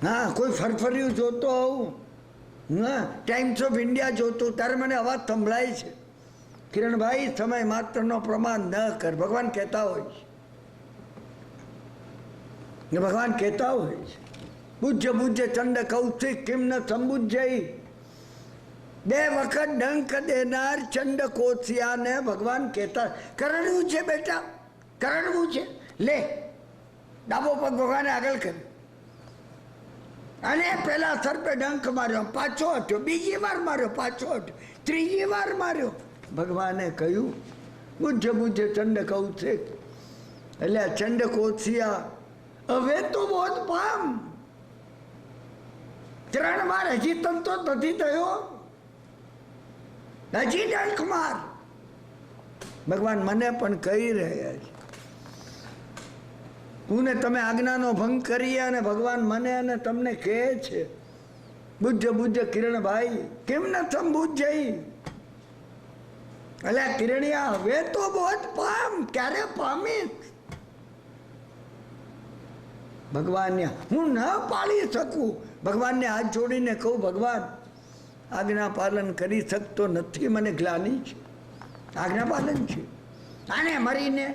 હા, કોઈ ફરફર્યું જોતો હોઉં, હા, ટાઈમ્સ ઓફ ઇન્ડિયા જોતો, ત્યારે મને અવાજ સંભળાય છે, કિરણભાઈ, સમય માત્રનો પ્રમાદ ન કર. ભગવાન કહેતા હોય છે, ભગવાન કહેતા હોય છે. પૂજ્ય પૂજ્ય ચંડ કૌશિક કિમ ન સંબુજ્ય. 2 વખત ડંક દેનાર ચંડ કોશિયાને ભગવાન કહેતા, કરડવું છે બેટા, કરડવું છે, લે. ડાબો પગ ભગવાને આગળ કર્યો અને પેલા સર્પે ડંક માર્યો, પાછો હટ્યો, બીજી વાર માર્યો, પાછો હટ્યો, ત્રીજી વાર માર્યો. ભગવાને કહ્યું, પૂજ્ય પૂજ્ય ચંડ કૌશિક, એટલે ચંડ કોશિયા, હવે તો બોધ પામ. 3 વાર હજી તંતો નથી થયો, હજી ડંખ માર. ભગવાન મને પણ કહી રહ્યા છે. હું ને તમે આજ્ઞાનો ભંગ કરીએ અને ભગવાન મને અને તમને કહે છે, બુજ્જ બુજ્જ કિરણભાઈ, કેમ ન સંબુજ્ય. એટલે કિરણિયા, હવે તો બોધ પામ. ક્યારે પામીશ? ભગવાનને હું ન પાળી શકું. ભગવાનને હાથ જોડીને કહું, ભગવાન, આજ્ઞા પાલન કરી શકતો નથી, મને ગ્લાની છે. આજ્ઞા પાલન છે. આને મરીને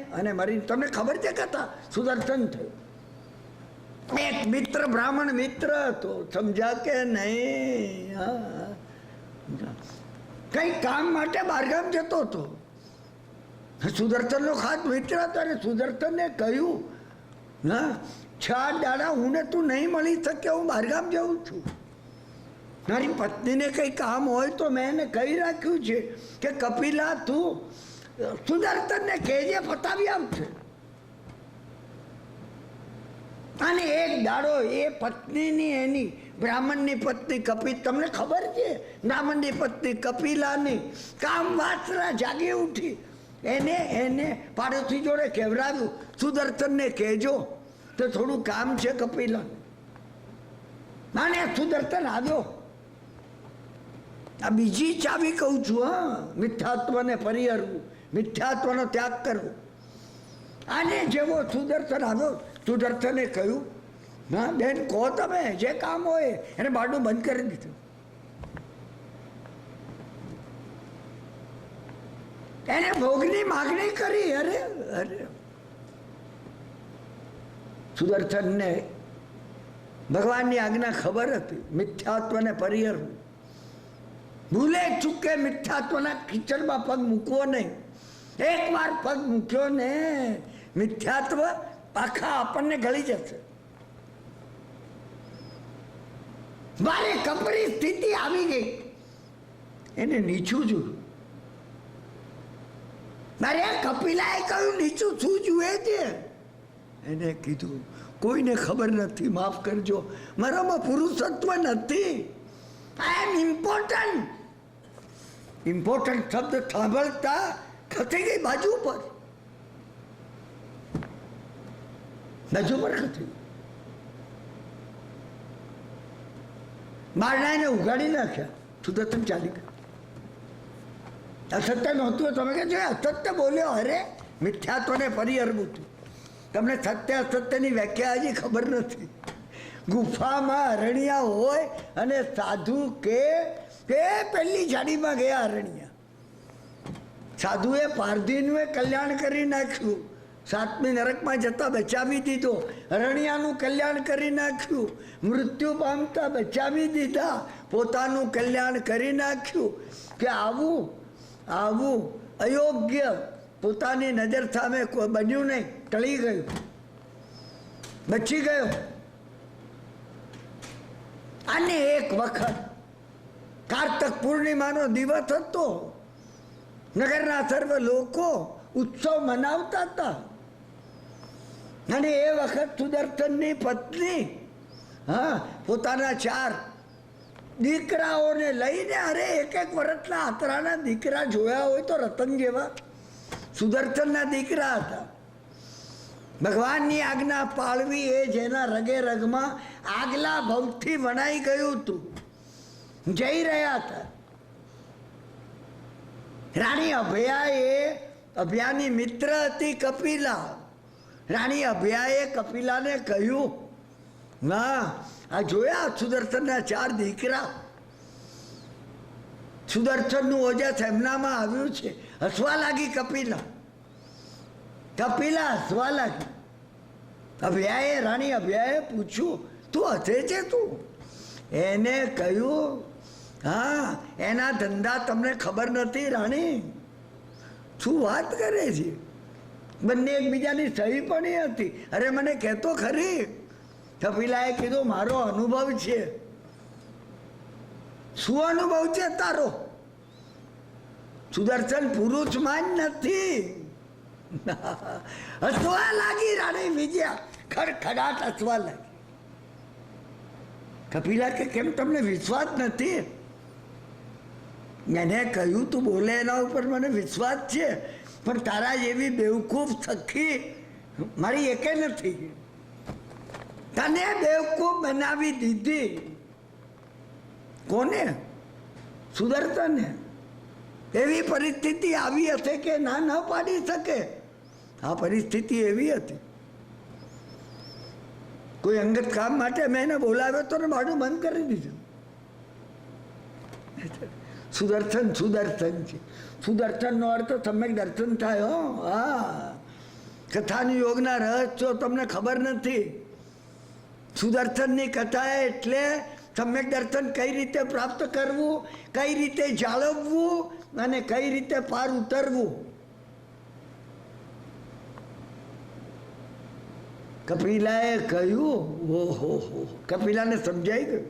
તમને ખબર છે કથા? સુદર્શન થયું. એક મિત્ર, બ્રાહ્મણ મિત્ર હતો, સમજા કે નહીં? કઈ કામ માટે બહારગામ જતો હતો. સુદર્શનનો ખાસ મિત્ર હતો. અને સુદર્શનને કહ્યું, હા, 6 દાડા હું ને તું નહીં મળી શકે, હું બહારગામ જાઉં છું. મારી પત્નીને કંઈ કામ હોય તો મેં એને કહી રાખ્યું છે કે કપિલા, તું સુદર્શનને કહેજે, પતાવી આવશે. અને એક દાડો એ પત્નીની, એની બ્રાહ્મણની પત્ની કપિલ, તમને ખબર છે, બ્રાહ્મણની પત્ની કપિલાની કામ વાસના જાગી ઉઠી. એને પાડોશી જોડે કહેવડાવ્યું, સુદર્શનને કહેજો તો થોડું કામ છે કપિલા. અને સુદર્શન આવ્યો. આ બીજી ચાવી કહું છું. હા, મિથ્યાત્વને પરિહરવું, મિથ્યાત્વનો ત્યાગ કરવો. આને જેવો સુદર્શન આવ્યો, સુદર્શને કહ્યું, હા બેન, કહો તમે જે કામ હોય. એને બારણું બંધ કરી દીધું. એને ભોગની માગણી કરી. અરે અરે, સુદર્શનને ભગવાનની આજ્ઞા ખબર હતી, મિથ્યાત્વને પરિહરવું. ભૂલે ચૂકે મિથ્યાત્વના કિચડમાં પગ મૂકવો નહીં. એકવાર પગ મૂક્યો ને, મિથ્યાત્વ આખા આપણને ગળી જશે. મારે કપરી સ્થિતિ આવી ગઈ. એને નીચું જોયું. મારે કપિલાએ કહ્યું નીચું શું જુએ છે? એને કીધું કોઈને ખબર નથી, માફ કરજો, મારામાં પુરુષત્વ નથી. આઈ એમ ઇમ્પોર્ટન્ટ. ઇમ્પોર્ટન્ટ શબ્દ સાંભળતા ખસી ગઈ બાજુ પર. બાજુ પર ખસી બારણા એને ઉગાડી નાખ્યા. સુદર્શન ચાલી ગયા. અસત્ય નહોતું. તમે કહે છો અસત્ય બોલ્યો. અરે મિથ્યાત્વને પરિહરવું હતું. તમને સત્ય અસત્યની વ્યાખ્યા હજી ખબર નથી. ગુફામાં અરણ્યા હોય અને સાધુ કે પહેલી જાડીમાં ગયા અરણ્યા. સાધુએ પારધીનું કલ્યાણ કરી નાખ્યું. 7મી નરકમાં જતા બચાવી દીધો. અરણ્યાનું કલ્યાણ કરી નાખ્યું. મૃત્યુ પામતા બચાવી દીધા. પોતાનું કલ્યાણ કરી નાખ્યું. કે આવું અયોગ્ય પોતાની નજર સામે કોઈ બન્યું નહીં. ટળી ગયું, બચી ગયો. અને એક વખત કાર્તક પૂર્ણિમાનો દિવસ હતો. નગરના સર્વ લોકો ઉત્સવ મનાવતા હતા. અને એ વખત સુદર્શનની પત્ની પોતાના 4 દીકરાઓને લઈને, અરે 1 વર્ષના આતરાના દીકરા જોયા હોય તો રતન જેવા સુદર્શનના દીકરા હતા. ભગવાનની આજ્ઞા પાળવી એ જેના રગે રગમાં આગલા ભવથી વણાઈ ગયું હતું. જઈ રહ્યા હતા. રાણી અભયાની મિત્ર હતી કપિલા. રાણી અભયાએ કપિલાને કહ્યું, ના આ જોયા સુદર્શનના 4 દીકરા. સુદર્શનનું ઓજસ એમનામાં આવ્યું છે. હસવા લાગી કપિલા. હસવા લાગી. રાણી અભયાએ પૂછ્યું, તું હસે છે તું? એને કહ્યું, હા એના ધંધા તમને ખબર નથી રાણી. શું વાત કરે છે? બંને એકબીજાની સહી પણ એ હતી. અરે મને કહેતો ખરી. કપિલાએ કીધું મારો અનુભવ છે. શું અનુભવ છે તારો? સુદર્શન પુરુષમાં જ નથી. હસવા લાગી રાણી વિજયા. ખડખડાટ હસવા લાગી. કપિલા કે કેમ તમને વિશ્વાસ નથી? એને કહ્યું તું બોલે એના ઉપર મને વિશ્વાસ છે, પણ તારા જેવી બેવકૂફ સખી મારી એકે નથી. તને બેવકૂફ બનાવી દીધી. કોને? સુદર્શને. એવી પરિસ્થિતિ આવી હશે કે ના ન પાડી શકે. આ પરિસ્થિતિ એવી હતી. કોઈ અંગત કામ માટે મેં એને બોલાવ્યો તો ભાડું બંધ કરી દીધું. સુદર્શન છે. સુદર્શનનો અર્થ સમ્યક દર્શન થાય. હા, કથાનું યોગના રહસ્યો તમને ખબર નથી. સુદર્શનની કથા એટલે સમ્યક દર્શન કઈ રીતે પ્રાપ્ત કરવું, કઈ રીતે જાળવવું અને કઈ રીતે પાર ઉતરવું. કપિલાએ કહ્યું, ઓહો, કપિલાને સમજાઈ ગયું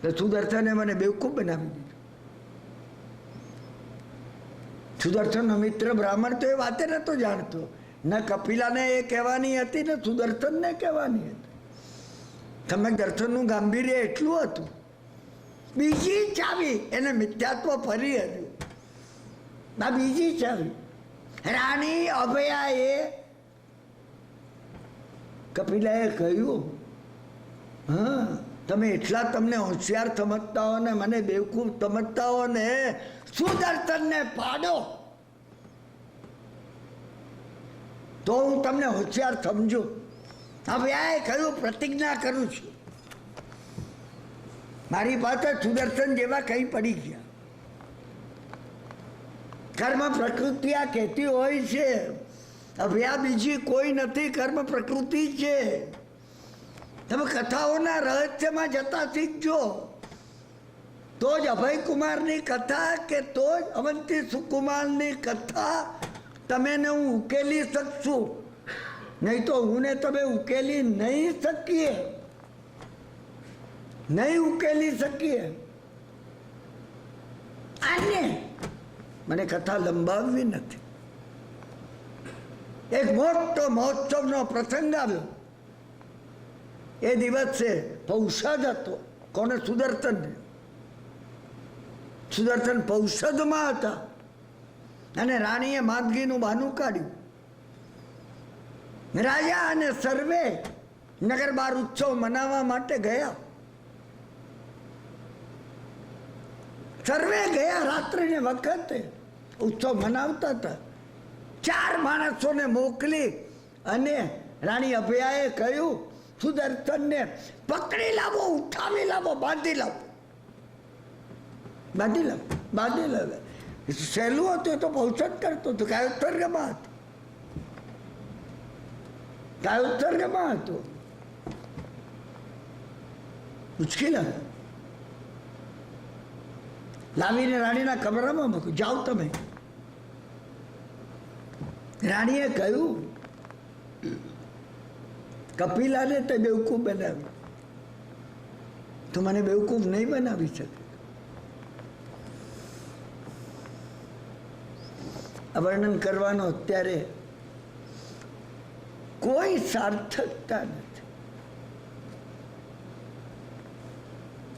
કે સુદર્શને મને બેવકૂફ બનાવી દીધું. સુદર્શનનો મિત્ર બ્રાહ્મણ તો એ વાતે નતો જાણતો. ન કપિલાને એ કહેવાની હતી ને સુદર્શનને કહેવાની હતી. સમ્યક દર્શનનું ગાંભીર્ય એટલું હતું. બીજી ચાવી એને મિથ્યાત્વ ફરી હતું. આ બીજી ચાવી. રાણી અભયાએ કપિલાએ કહ્યું, હા તમે એટલા તમને હોશિયાર સમજતા હો ને મને બેવકૂફ સમજતા હો ને, સુદર્શનને પાડો તો હું તમને હોશિયાર સમજુ. અભયાએ કહ્યું, પ્રતિજ્ઞા કરું છું. મારી પાસે સુદર્શન જેવા કઈ પડી ગયા. કર્મ પ્રકૃતિ આ કહેતી હોય છે, અભયા બીજી કોઈ નથી, કર્મ પ્રકૃતિ છે. તમે કથાઓના રહસ્યમાં જતા શીખજો તો જ અભયકુમારની કથા કે તો જ અવંતી સુકુમારની કથા તમે ને હું ઉકેલી શકશું. નહીં તો હું ને તમે ઉકેલી નહીં શકીએ. આને મને કથા લંબાવવી નથી. એક મોટો મહોત્સવનો પ્રસંગ આવ્યો. એ દિવસે પૌષદ હતો. કોને? સુદર્શન. સુદર્શન પૌષદમાં હતા અને રાણીએ માંદગીનું બહાનું કાઢ્યું. રાજા અને સર્વે નગર બાર ઉત્સવ મનાવવા માટે ગયા. સર્વે ગયા રાત્રિને વખતે ઉત્સવ મનાવતા હતા. 4 માણસોને મોકલી અને રાણી અભયાએ કહ્યું, સુદર્શનને પકડી લાવો, ઉઠાવી લાવો, બાંધી લાવો. બાંધી લાવો, બાંધી લાવે. સહેલું હતું તો પૌષદ કરતો હતો. કયો ઉત્સર્ગમાં હતો? કયો ઉત્સર્ગમાં હતો? મુશ્કેલ હતું. લાવીને રાણીના કમરામાં મૂક્યું. જાઓ તમે. રાણીએ કહ્યું, કપિલાને તે બેવકૂફ બનાવી, તું મને બેવકૂફ નહીં બનાવી શકે. વર્ણન કરવાનો અત્યારે કોઈ સાર્થકતા નથી.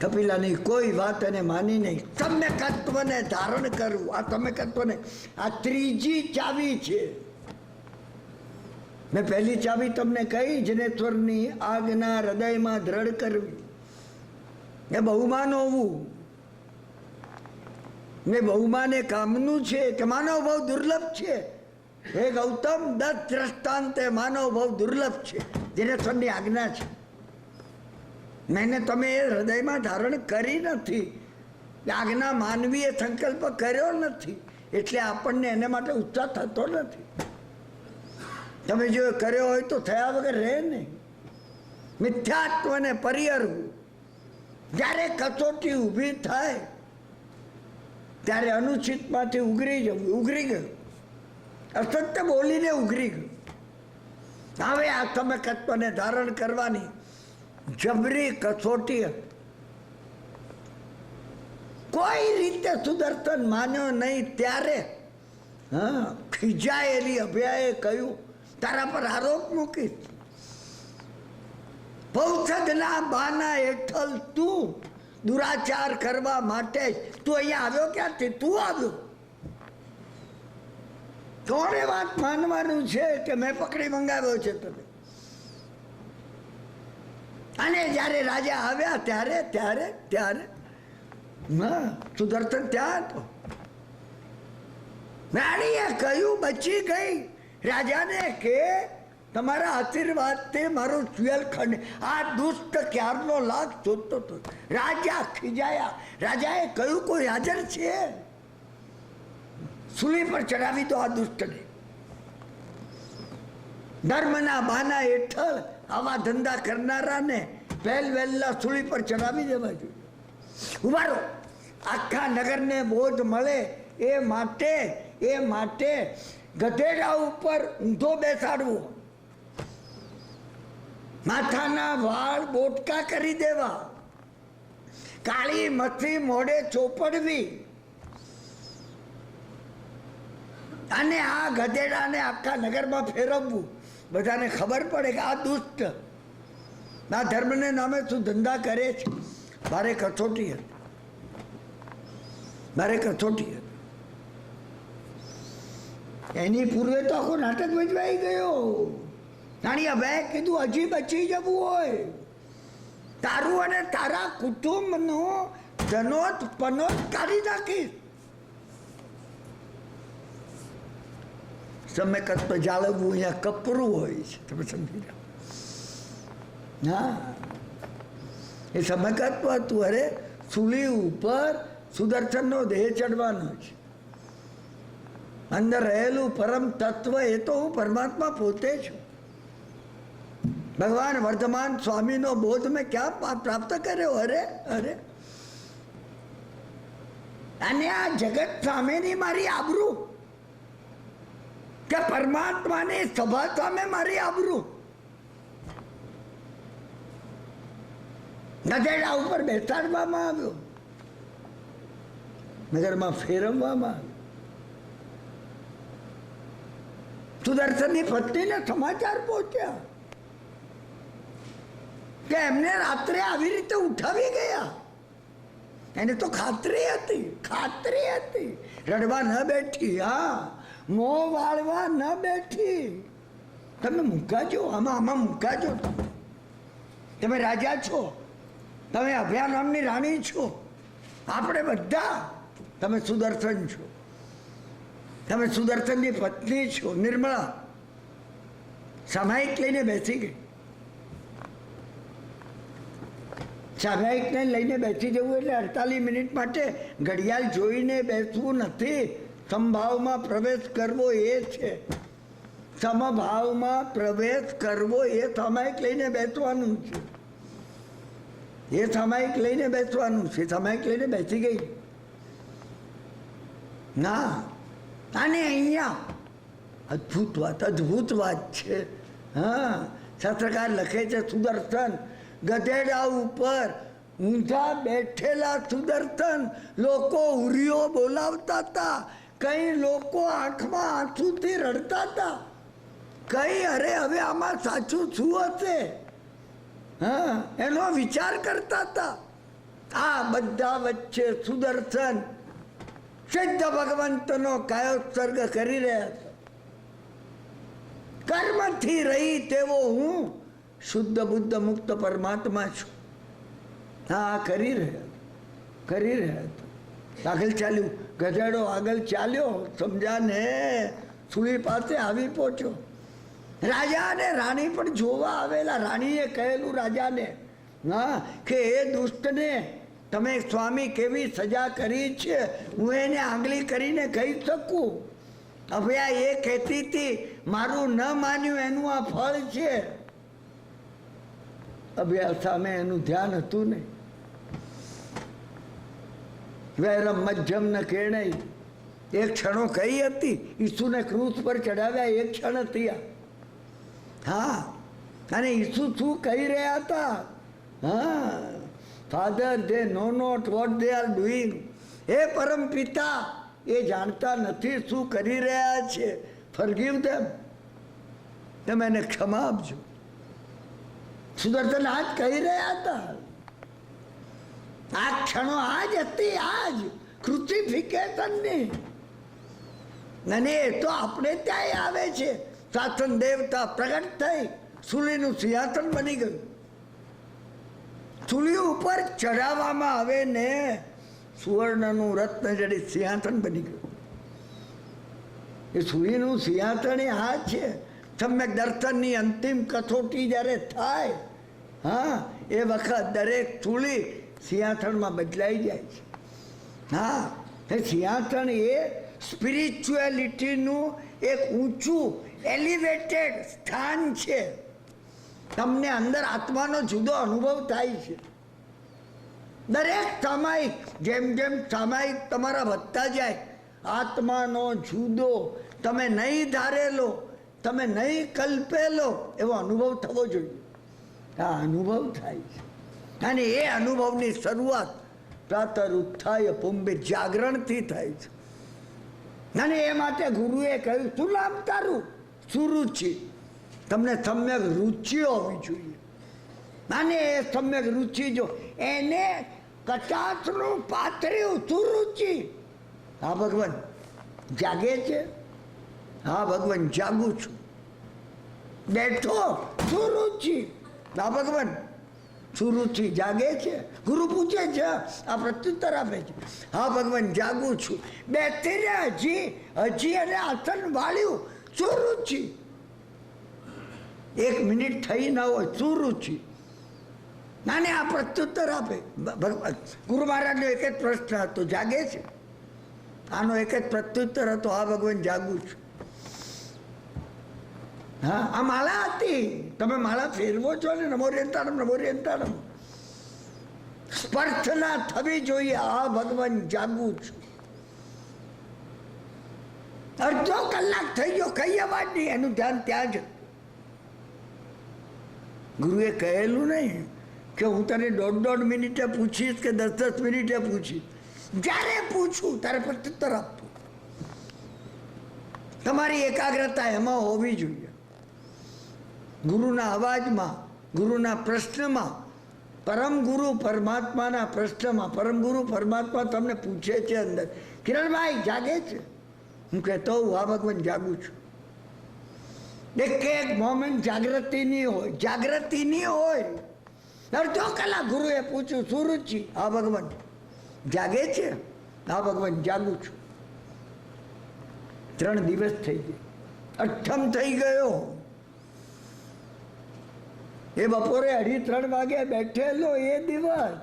કપિલાની કોઈ વાત એને માની નહીં. સમ્યકત્વને ધારણ કરવું, આ સમ્યકત્વને, આ ત્રીજી ચાવી છે. મેં પહેલી ચાવી તમને કહી, જનેશ્વરની આજ્ઞા હૃદયમાં દ્રઢ કરવી, એ બહુમાન હોવું. ને બહુમાન એ કામનું છે કે માનવ બહુ દુર્લભ છે. હે ગૌતમ, 10 દ્રષ્ટાંતે માનવ બહુ દુર્લભ છે. જનેશ્વરની આજ્ઞા છે. મેને તમે એ હૃદયમાં ધારણ કરી નથી. આજ્ઞા માનવીએ સંકલ્પ કર્યો નથી, એટલે આપણને એને માટે ઉત્સાહ થતો નથી. તમે જો કર્યો હોય તો થયા વગર રહે નહીં. મિથ્યાત્વને પરિહરવું. જ્યારે કસોટી ઊભી થાય ત્યારે અનુચિતમાંથી ઉઘરી જવું. ઉઘરી ગયું, અસત્ય બોલીને ઉઘરી ગયું. હવે આ સમ્યકત્વને ધારણ કરવાની જબરી કસોટી હતી. કોઈ રીતે સુદર્શન માન્યો નહીં. ત્યારે ખીજાયેલી અભયાએ કહ્યું, તારા પર આરોપ મૂકીશ. પૌષદના બાના હેઠળ તું દુરાચાર કરવા માટે તું અહીંયા આવ્યો ક્યાંથી? તું આવ્યો. કોને વાત માનવાનું છે કે મેં પકડી મંગાવ્યો છે તમે? અને જ્યારે રાજા આવ્યા ત્યારે ત્યારે ત્યારે સુદર્શન ત્યાં હતો. રાણીએ કહ્યું, બચી ગઈ. રાજાને કે તમારા આશીર્વાદથી મારું સુયલ ખંડ. આ દુષ્ટ ક્યારનો લાગ શોધતો હતો. રાજા ખીજાયા. રાજાએ કહ્યું, કોઈ હાજર છે? સૂલી પર ચડાવી દો આ દુષ્ટને. ધર્મના બહાના હેઠળ આવા ધંધા કરનારાને વહેલા સૂલી પર ચડાવી દેવા જોઈએ. ઉભારો. આખા નગરને બોધ મળે એ માટે ગધેડા ઉપર ઊંધો બેસાડવો, માથાના વાળ બોટકા કરી દેવા, કાળી મથી મોઢે ચોપડવી, અને આ ગધેડાને આખા નગરમાં ફેરવવું. બધાને ખબર પડે કે આ દુષ્ટ આ ધર્મને નામે શું ધંધા કરે છે. મારે કસોટી હતી. મારે કસોટી હતી. એની પૂર્વે તો આખો નાટક ભજવાઈ ગયો. રાણી અભયાએ કીધું, હજી બચી જવું હોય તારું અને તારા કુટુંબનો ધનોત પનોત કાઢી નાખીશ. સમ્યકત્વ જાળવવું અહીંયા કપરું હોય છે. તમે સમજી જાઓ. હા, એ સમ્યકત્વ હતું. અરે સૂલી ઉપર સુદર્શનનો દેહ ચડવાનો છે. અંદર રહેલું પરમ તત્વ એ તો હું પરમાત્મા પોતે છું. ભગવાન વર્ધમાન સ્વામીનો બોધ મેં ક્યાં પ્રાપ્ત કર્યો? અરે અરે, અને આ જગત સામેની મારી આબરૂ, કે પરમાત્માની સભા સામે મારી આબરૂ. ગધેડા ઉપર બેસાડવામાં આવ્યો. નગરમાં ફેરવવામાં આવ્યો. સુદર્શનની પત્નીને સમાચાર પહોંચ્યા કે એમને રાત્રે આવી રીતે ઉઠાવી ગયા. એને તો ખાતરી હતી, રડવા ન બેઠી, હા, મોં વાળવા ન બેઠી. તમે મૂકાજો, આમાં મૂકાજો. તમે રાજા છો, તમે અભયા નામની રાણી છો, આપણે બધા. તમે સુદર્શન છો, તમે સુદર્શનની પત્ની છો. નિર્મળા સામાયિક લઈને બેસી ગઈ. સામાયિકને લઈને બેસી જવું એટલે 48 મિનિટ માટે ઘડિયાળ જોઈને બેસવું નથી. સમભાવમાં પ્રવેશ કરવો એ છે. સમભાવમાં પ્રવેશ કરવો એ સામાયિક લઈને બેસવાનું છે. એ સામાયિક લઈને બેસવાનું છે. સામાયિક લઈને બેસી ગઈ ના. અને અહીંયા અદ્ભુત વાત છે. હા, શાસ્ત્રકાર લખે છે, સુદર્શન ગધેડા ઉપર ઊંધા બેઠેલા સુદર્શન લોકો ઉરીઓ બોલાવતા હતા. કઈ લોકો આંખમાં આંસુથી રડતા હતા. કઈ અરે હવે આમાં સાચું શું હશે, હા, એનો વિચાર કરતા હતા. આ બધા વચ્ચે સુદર્શન સિદ્ધ ભગવંતનો કાયોત્સર્ગ કરી રહ્યા હતા. કર્મથી રહી તેવો હું શુદ્ધ બુદ્ધ મુક્ત પરમાત્મા છું. હા, કરી રહ્યા હતા. આગળ ચાલ્યું, ગધેડો આગળ ચાલ્યો. સમજાને સુઈ પાસે આવી પહોંચ્યો. રાજા અને રાણી પણ જોવા આવેલા. રાણીએ કહેલું રાજાને, હા, કે એ દુષ્ટને તમે સ્વામી કેવી સજા કરી છે, હું એને આંગળી કરીને કહી શકું. અભયા એ કહેતી હતી મારું ન માન્યું એનું આ ફળ છે. અભયા સામે એનું ધ્યાન હતું નહીં. વૈરમ મધ્યમ ન કેણય. એક ક્ષણો કઈ હતી, ઈસુને ક્રૂસ પર ચડાવ્યા એક ક્ષણ હતી. હા, અને ઈસુ શું કહી રહ્યા હતા? હા, father they know not what they are doing. હે પરમ પિતા, એ જાણતા નથી શું કરી રહ્યા છે. ફોરગીવ ધેમ. તમે એને ક્ષમા આપજો. સુદર્શન આજ કહી રહ્યા હતા. આ ક્ષણો આજ હતી, આજ ક્રુસિફિકેશનની. અને એ તો આપણે ત્યાં આવે છે. શાસન દેવતા પ્રગટ થઈ, સૂલીનું સિંહાસન બની ગયું. સૂલી ઉપર ચઢાવવામાં આવે ને સુવર્ણનું રત્ન જડી સિંહાસન બની ગયું. એ સૂલીનું સિંહાસન આ છે. સમ્યક દર્શનની અંતિમ કસોટી જ્યારે થાય, હા, એ વખત દરેક સૂલી સિંહાસનમાં બદલાઈ જાય છે. હા, એ સિંહાસન એ સ્પિરિચ્યુઆલિટીનું એક ઊંચું એલિવેટેડ સ્થાન છે. તમને અંદર આત્માનો જુદો અનુભવ થાય છે. દરેક સામાયિક, જેમ જેમ સામાયિક તમારા વધતા જાય, આત્માનો જુદો તમે નહીં ધારેલો, તમે નહીં કલ્પેલો એવો અનુભવ થવો જોઈએ. આ અનુભવ થાય છે. અને એ અનુભવની શરૂઆત પ્રાતર ઉત્થાય પુંબે જાગરણથી થાય છે. અને એ માટે ગુરુએ કહ્યું, શું નામ તારું? સુરુચિ. તમને સમ્યક રુચિ હોવી જોઈએ. અને એ સમ્યક રુચિ જો એને કચાસનું પાથર્યું, સુરુચિ. હા ભગવાન જાગે છે. હા ભગવાન જાગું છું. બેઠો, સુરુચિ. હા ભગવાન સુરુચિ જાગે છે. ગુરુ પૂછે છે, આ પ્રત્યુત્તર આપે છે. હા ભગવાન જાગું છું. બેઠી રે, હજી એને આસન વાળ્યું, સુરુચિ. 1 મિનિટ થઈ ના હોય, સુરુચિ. નાને આ પ્રત્યુત્તર આપે. ભગવાન ગુરુ મહારાજનો એક જ પ્રશ્ન હતો, જાગે છે? આનો એક જ પ્રત્યુત્તર હતો, હા ભગવાન જાગું છું. હા, આ માળા હતી. તમે માળા ફેરવો છો ને, નમો રેંતાણમ નમો રેંતાણમ. સ્પર્શના થવી જોઈએ, હા ભગવાન જાગું છું. અડધો કલાક થઈ ગયો, કઈ અવાજ નહીં. એનું ધ્યાન ત્યાં જ. ગુરુએ કહેલું નહીં કે હું તને 1.5 મિનિટે પૂછીશ કે 10 મિનિટે પૂછીશ. જ્યારે પૂછું ત્યારે પ્રત્યુત્તર આપવું. તમારી એકાગ્રતા એમાં હોવી જોઈએ, ગુરુના અવાજમાં, ગુરુના પ્રશ્નમાં, પરમ ગુરુ પરમાત્માના પ્રશ્નમાં. પરમ ગુરુ પરમાત્મા તમને પૂછે છે અંદર, કિરણભાઈ જાગે છે? હું કહેતો હું હા ભગવાન જાગું છું. એક મોમેન્ટ જાગૃતિ નહીં હોય, જાગૃતિ નહીં હોય. અડધો કલાક ગુરુએ પૂછ્યું શું રુચિ? હા ભગવાન. જાગે છે? હા ભગવાન જાગું છું. 3 દિવસ થઈ ગયા, 8મ થઈ ગયો. એ બપોરે 2:30 વાગે બેઠેલો એ દિવસ.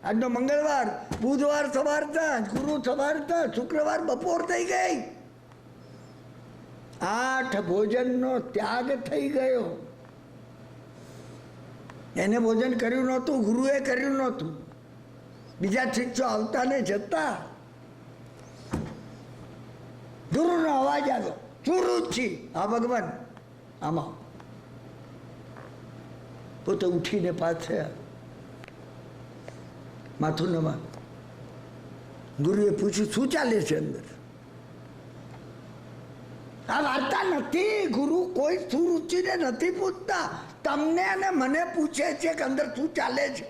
આજનો મંગળવાર, બુધવાર સવારતા, ગુરુ સવારતા, શુક્રવાર બપોર થઈ ગઈ. 8 ભોજનનો ત્યાગ થઈ ગયો. એને ભોજન કર્યું નહોતું, ગુરુએ કર્યું નહોતું. બીજા શિષ્યો આવતા ને જતા. ગુરુનો અવાજ આવ્યો, સુરુચિ? હા ભગવાન. આમાં પોતે ઉઠીને પાછે માથું નમા. ગુરુએ પૂછ્યું શું ચાલે છે અંદર? આ વાર્તા નથી. ગુરુ કોઈ સુરુચિને નથી પૂછતા, તમને અને મને પૂછે છે કે અંદર શું ચાલે છે.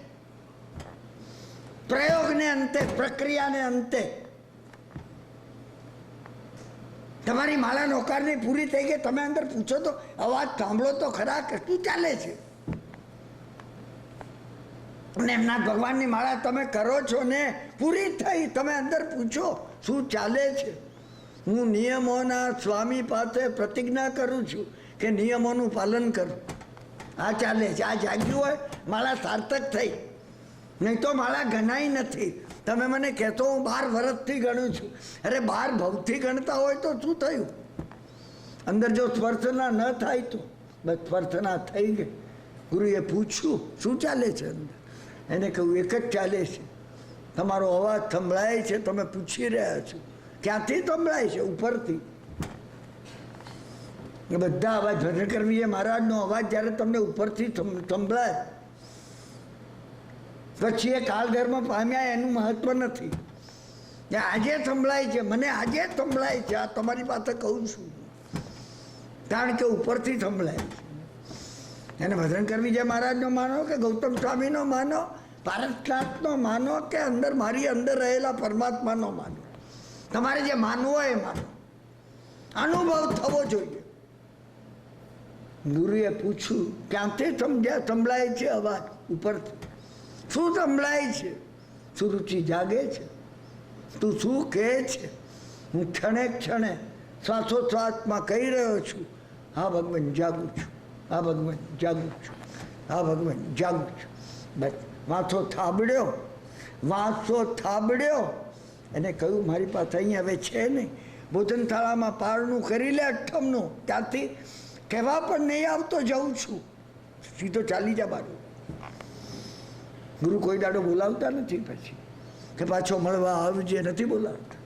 પ્રયોગને અંતે, પ્રક્રિયાને અંતે. તમારી માળા નોકારની પૂરી થઈ ગઈ, તમે અંદર પૂછો તો, અવાજ સાંભળો તો ખરા કે શું ચાલે છે. અને એમના ભગવાનની માળા તમે કરો છો ને, પૂરી થઈ, તમે અંદર પૂછો શું ચાલે છે. હું નિયમોના સ્વામી પાસે પ્રતિજ્ઞા કરું છું કે નિયમોનું પાલન કરું. આ ચાલે છે. આ જાગ્યું હોય માળા સાર્થક થઈ, નહીં તો માળા ગણાય નથી. તમે મને કહેતો હું 12 વર્ષથી ગણું છું. અરે 12 ભવથી ગણતા હોય તો શું થયું? અંદર જો સ્પર્શના ન થાય તો બસ સ્પર્શના થઈ ગઈ. ગુરુએ પૂછ્યું શું ચાલે છે અંદર? એને કહ્યું એક જ ચાલે છે, તમારો અવાજ સંભળાય છે, તમે પૂછી રહ્યા છો. ક્યાંથી સંભળાય છે? ઉપરથી. એ બધા અવાજ ભજન કરવી મહારાજનો અવાજ જ્યારે તમને ઉપરથી સંભળાય, પછી એ કાળધર્મ પામ્યા એનું મહત્વ નથી. આજે સંભળાય છે, મને આજે સંભળાય છે, આ તમારી પાસે કહું છું, કારણ કે ઉપરથી સંભળાય છે. એને ભજન કરવી જે મહારાજનો માનો કે ગૌતમ સ્વામીનો માનો, ભારતનાથનો માનો કે અંદર મારી અંદર રહેલા પરમાત્માનો માનો, તમારે જે માનવો એ માનો. અનુભવ થવો જોઈએ. ગુરુએ પૂછ્યું ક્યાંથી સંભળાય છે અવાજ? ઉપરથી. શું સંભળાય છે? સુરુચિ જાગે છે? તું શું કહે છે? હું ક્ષણે ક્ષણે શ્વાસોશ્વાસમાં કહી રહ્યો છું, હા ભગવાન જાગું છું, હા ભગવાન જાગું છું, હા ભગવાન જાગું છું. બસ વાંચો થાબડ્યો, વાંચો થાબડ્યો. એને કહ્યું મારી પાસે અહીં હવે છે નહીં, ભોજન થાળામાં પારણું કરી લે 8મનું, ત્યાંથી કહેવા પણ નહીં આવતો જાઉં છું, સીધો ચાલી જા બારું. ગુરુ કોઈ દાડો બોલાવતા નથી પછી કે પાછો મળવા આવજે, નથી બોલાવતા.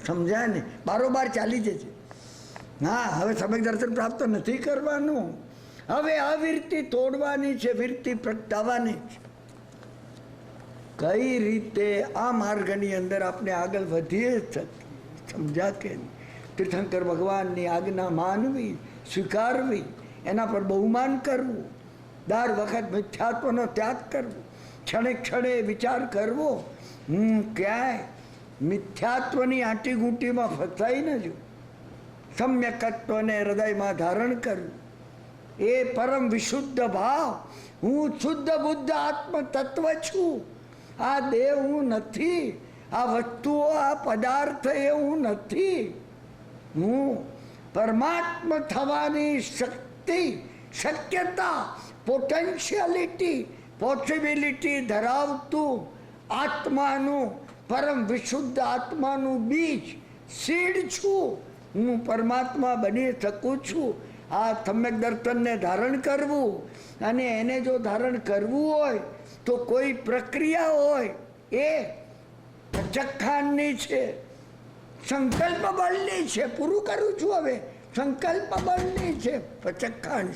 સમજાય ને? બારોબાર ચાલી જશે. હા, હવે સમ્યક દર્શન પ્રાપ્ત નથી કરવાનું, હવે અવિરતિ તોડવાની છે, વિરતિ પ્રગટાવવાની છે. કઈ રીતે આ માર્ગની અંદર આપણે આગળ વધીએ શકીએ? સમજા કે નહીં? તીર્થંકર ભગવાનની આજ્ઞા માનવી, સ્વીકારવી, એના પર બહુમાન કરવું, દર વખત મિથ્યાત્વનો ત્યાગ કરવો, ક્ષણે ક્ષણે વિચાર કરવો. હું ક્યાંય મિથ્યાત્વની આંટીગૂંટીમાં ફસાઈ ન છું. સમ્યકત્વને હૃદયમાં ધારણ કરવું, એ પરમ વિશુદ્ધ ભાવ. હું શુદ્ધ બુદ્ધ આત્મ તત્વ છું. આ દેહ હું નથી, આ વસ્તુઓ, આ પદાર્થ એ હું નથી. હું પરમાત્મા થવાની શક્તિ, શક્યતા, પોટેન્શિયાલિટી, પોસિબિલિટી ધરાવતું આત્માનું, પરમ વિશુદ્ધ આત્માનું બીજ, સીડ છું. હું પરમાત્મા બની શકું છું. આ સમ્યક દર્શનને ધારણ કરવું, અને એને જો ધારણ કરવું હોય તો કોઈ પ્રક્રિયા હોય, એ ચખાણની છે, સંકલ્પ બળની છે. પૂરું કરું છું હવે. સંકલ્પ બળની છે, ચખાણ.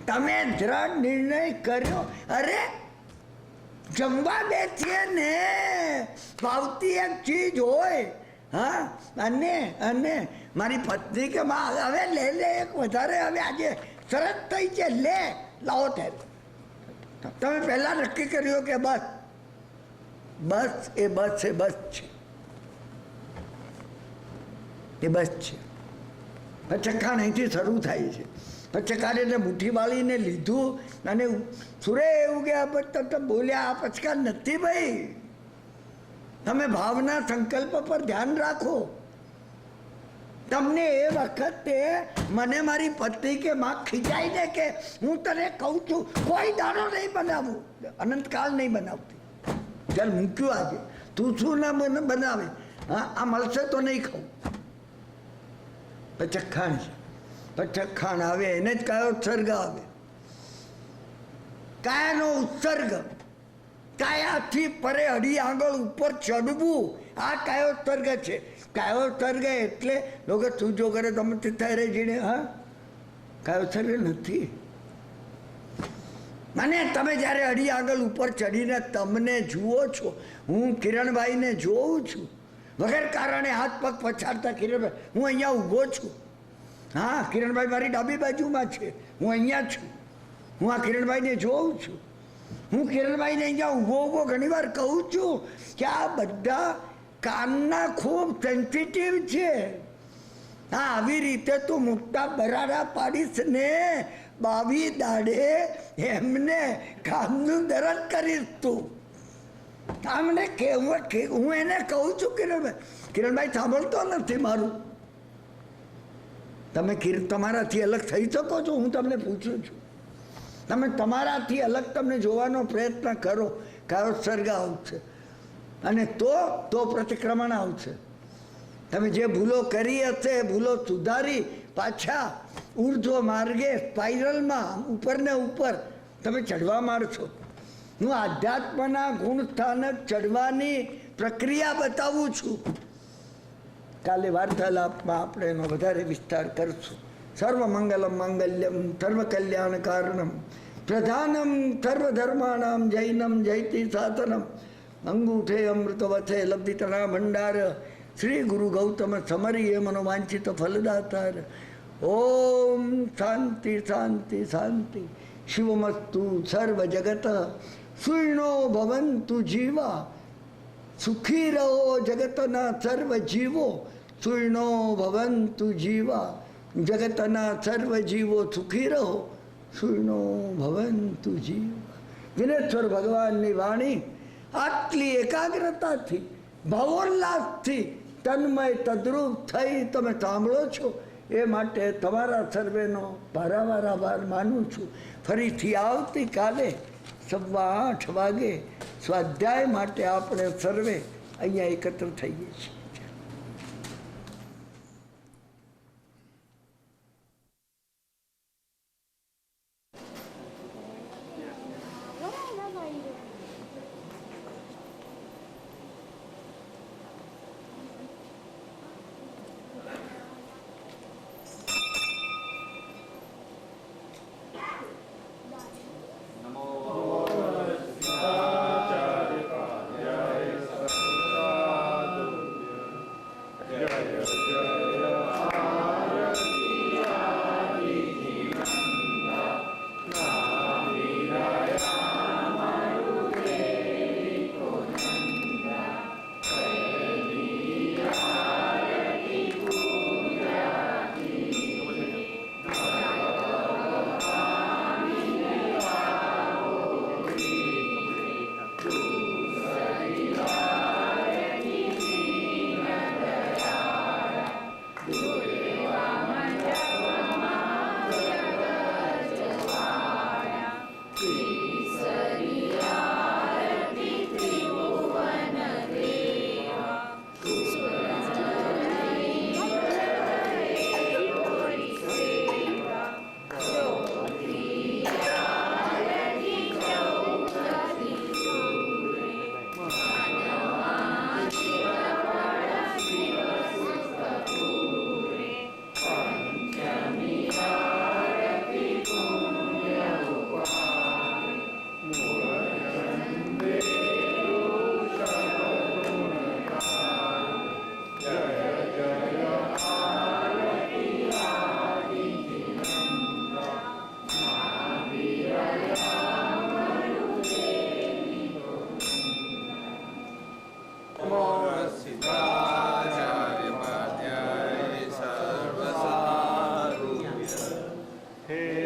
તમે દ્રઢ નિર્ણય કર્યો, અરે જમવા બેસીએ ને ભાવતી એક ચીજ હોય, હા, અને મારી પત્ની કે માં હવે લે એક વધારે, હવે આજે શરત થઈ છે, લાવો ત્યારે. તમે પહેલા નક્કી કર્યું કે બસ એ બસ છે, બસ છે, એ બસ છે. પચખાણ અહીંથી શરૂ થાય છે. પચકારીને મુઠ્ઠી વાળીને લીધું અને સુરે એવું કે બોલ્યા આ પચકા નથી ભાઈ, તમે ભાવના સંકલ્પ પર ધ્યાન રાખો. તમને એ વખતે મને મારી પત્ની કે માં ખીજાય ને કે હું તને કહું છું કોઈ દાડો નહીં બનાવું, અનંતકાળ નહીં બનાવતી. ચાલ મૂક્યું આજે, તું શું ના બનાવે, હા આ મળશે તો નહીં ખાવું. પચખાણ છે, પચખાણ આવે એને જ કયો ઉત્સર્ગ આવે. કાયાનો ઉત્સર્ગ, કાયાથી પરે અડી આગળ ઉપર ચડવું, આ કયો ઉત્સર્ગ છે. કયો ઉત્સર્ગ એટલે લોકો તું જો કરે તમે થાય રે જીણે, હા કયો ઉત્સર્ગ નથી. મને તમે જ્યારે અડી આગળ ઉપર ચડીને તમને જુઓ છો, હું કિરણભાઈને જોઉં છું વગર કારણે હાથ પગ પછાડતા. કિરણભાઈ હું અહીંયા ઊભો છું, હા કિરણભાઈ મારી ડાબી બાજુમાં છે, હું અહીંયા છું, હું આ કિરણભાઈને જોઉં છું. હું કિરણભાઈને અહીંયા ઊભો ઘણી વાર કહું છું કે આ બધા કાનના ખૂબ સેન્સિટિવ છે. હા આવી રીતે તું મોટા બરાડા પાડીશ ને 22 દાડે એમને કાનનું દર્દ કરીશ તું. આમને હું એને કહું છું કિરણભાઈ સાંભળતો નથી મારું. તમે તમારાથી અલગ થઈ શકો છો, હું તમને પૂછું છું. તમે તમારાથી અલગ તમને જોવાનો પ્રયત્ન કરો, કયો સર્ગ આવશે અને તો પ્રતિક્રમણ આવશે. તમે જે ભૂલો કરી હશે એ ભૂલો સુધારી પાછા ઉર્ધ્વ માર્ગે સ્પાઇરલમાં ઉપર ને ઉપર તમે ચડવા માંડશો. હું આધ્યાત્મના ગુણ સ્થાનક ચડવાની પ્રક્રિયા બતાવું છું. કાલે વાર્તાલાપમાં આપણે એનો વધારે વિસ્તાર કરશું. સર્વમંગલમ માંગલ્યમ સર્વ કલ્યાણ કારણમ પ્રધાનમ સર્વધર્માણામ જૈનમ જયતિ સાતનમ અંગૂઠે અમૃતવથે લબ્ધિતના ભંડાર શ્રી ગુરુ ગૌતમ સમરીએ મનોવાંછિત ફલદાતાર. ઓમ શાંતિ શાંતિ શાંતિ. શિવમસ્તુ સર્વ જગત સુઈણો ભવંતુ જીવા. સુખી રહો જગતના સર્વ જીવો, સુઈણો ભવંતુ જીવા. જગતના સર્વ જીવો સુખી રહો, સુઈણો ભવંતુ જીવા. વિનેશ્વર ભગવાનની વાણી આટલી એકાગ્રતાથી ભાવોલ્લાસથી તન્મય તદ્રુપ થઈ તમે સાંભળો છો એ માટે તમારા સર્વેનો ભારાવાર આભાર માનું છું. ફરીથી આવતીકાલે 8:15 વાગે સ્વાધ્યાય માટે આપણે સર્વે અહીંયા એકત્ર થઈએ છીએ. હે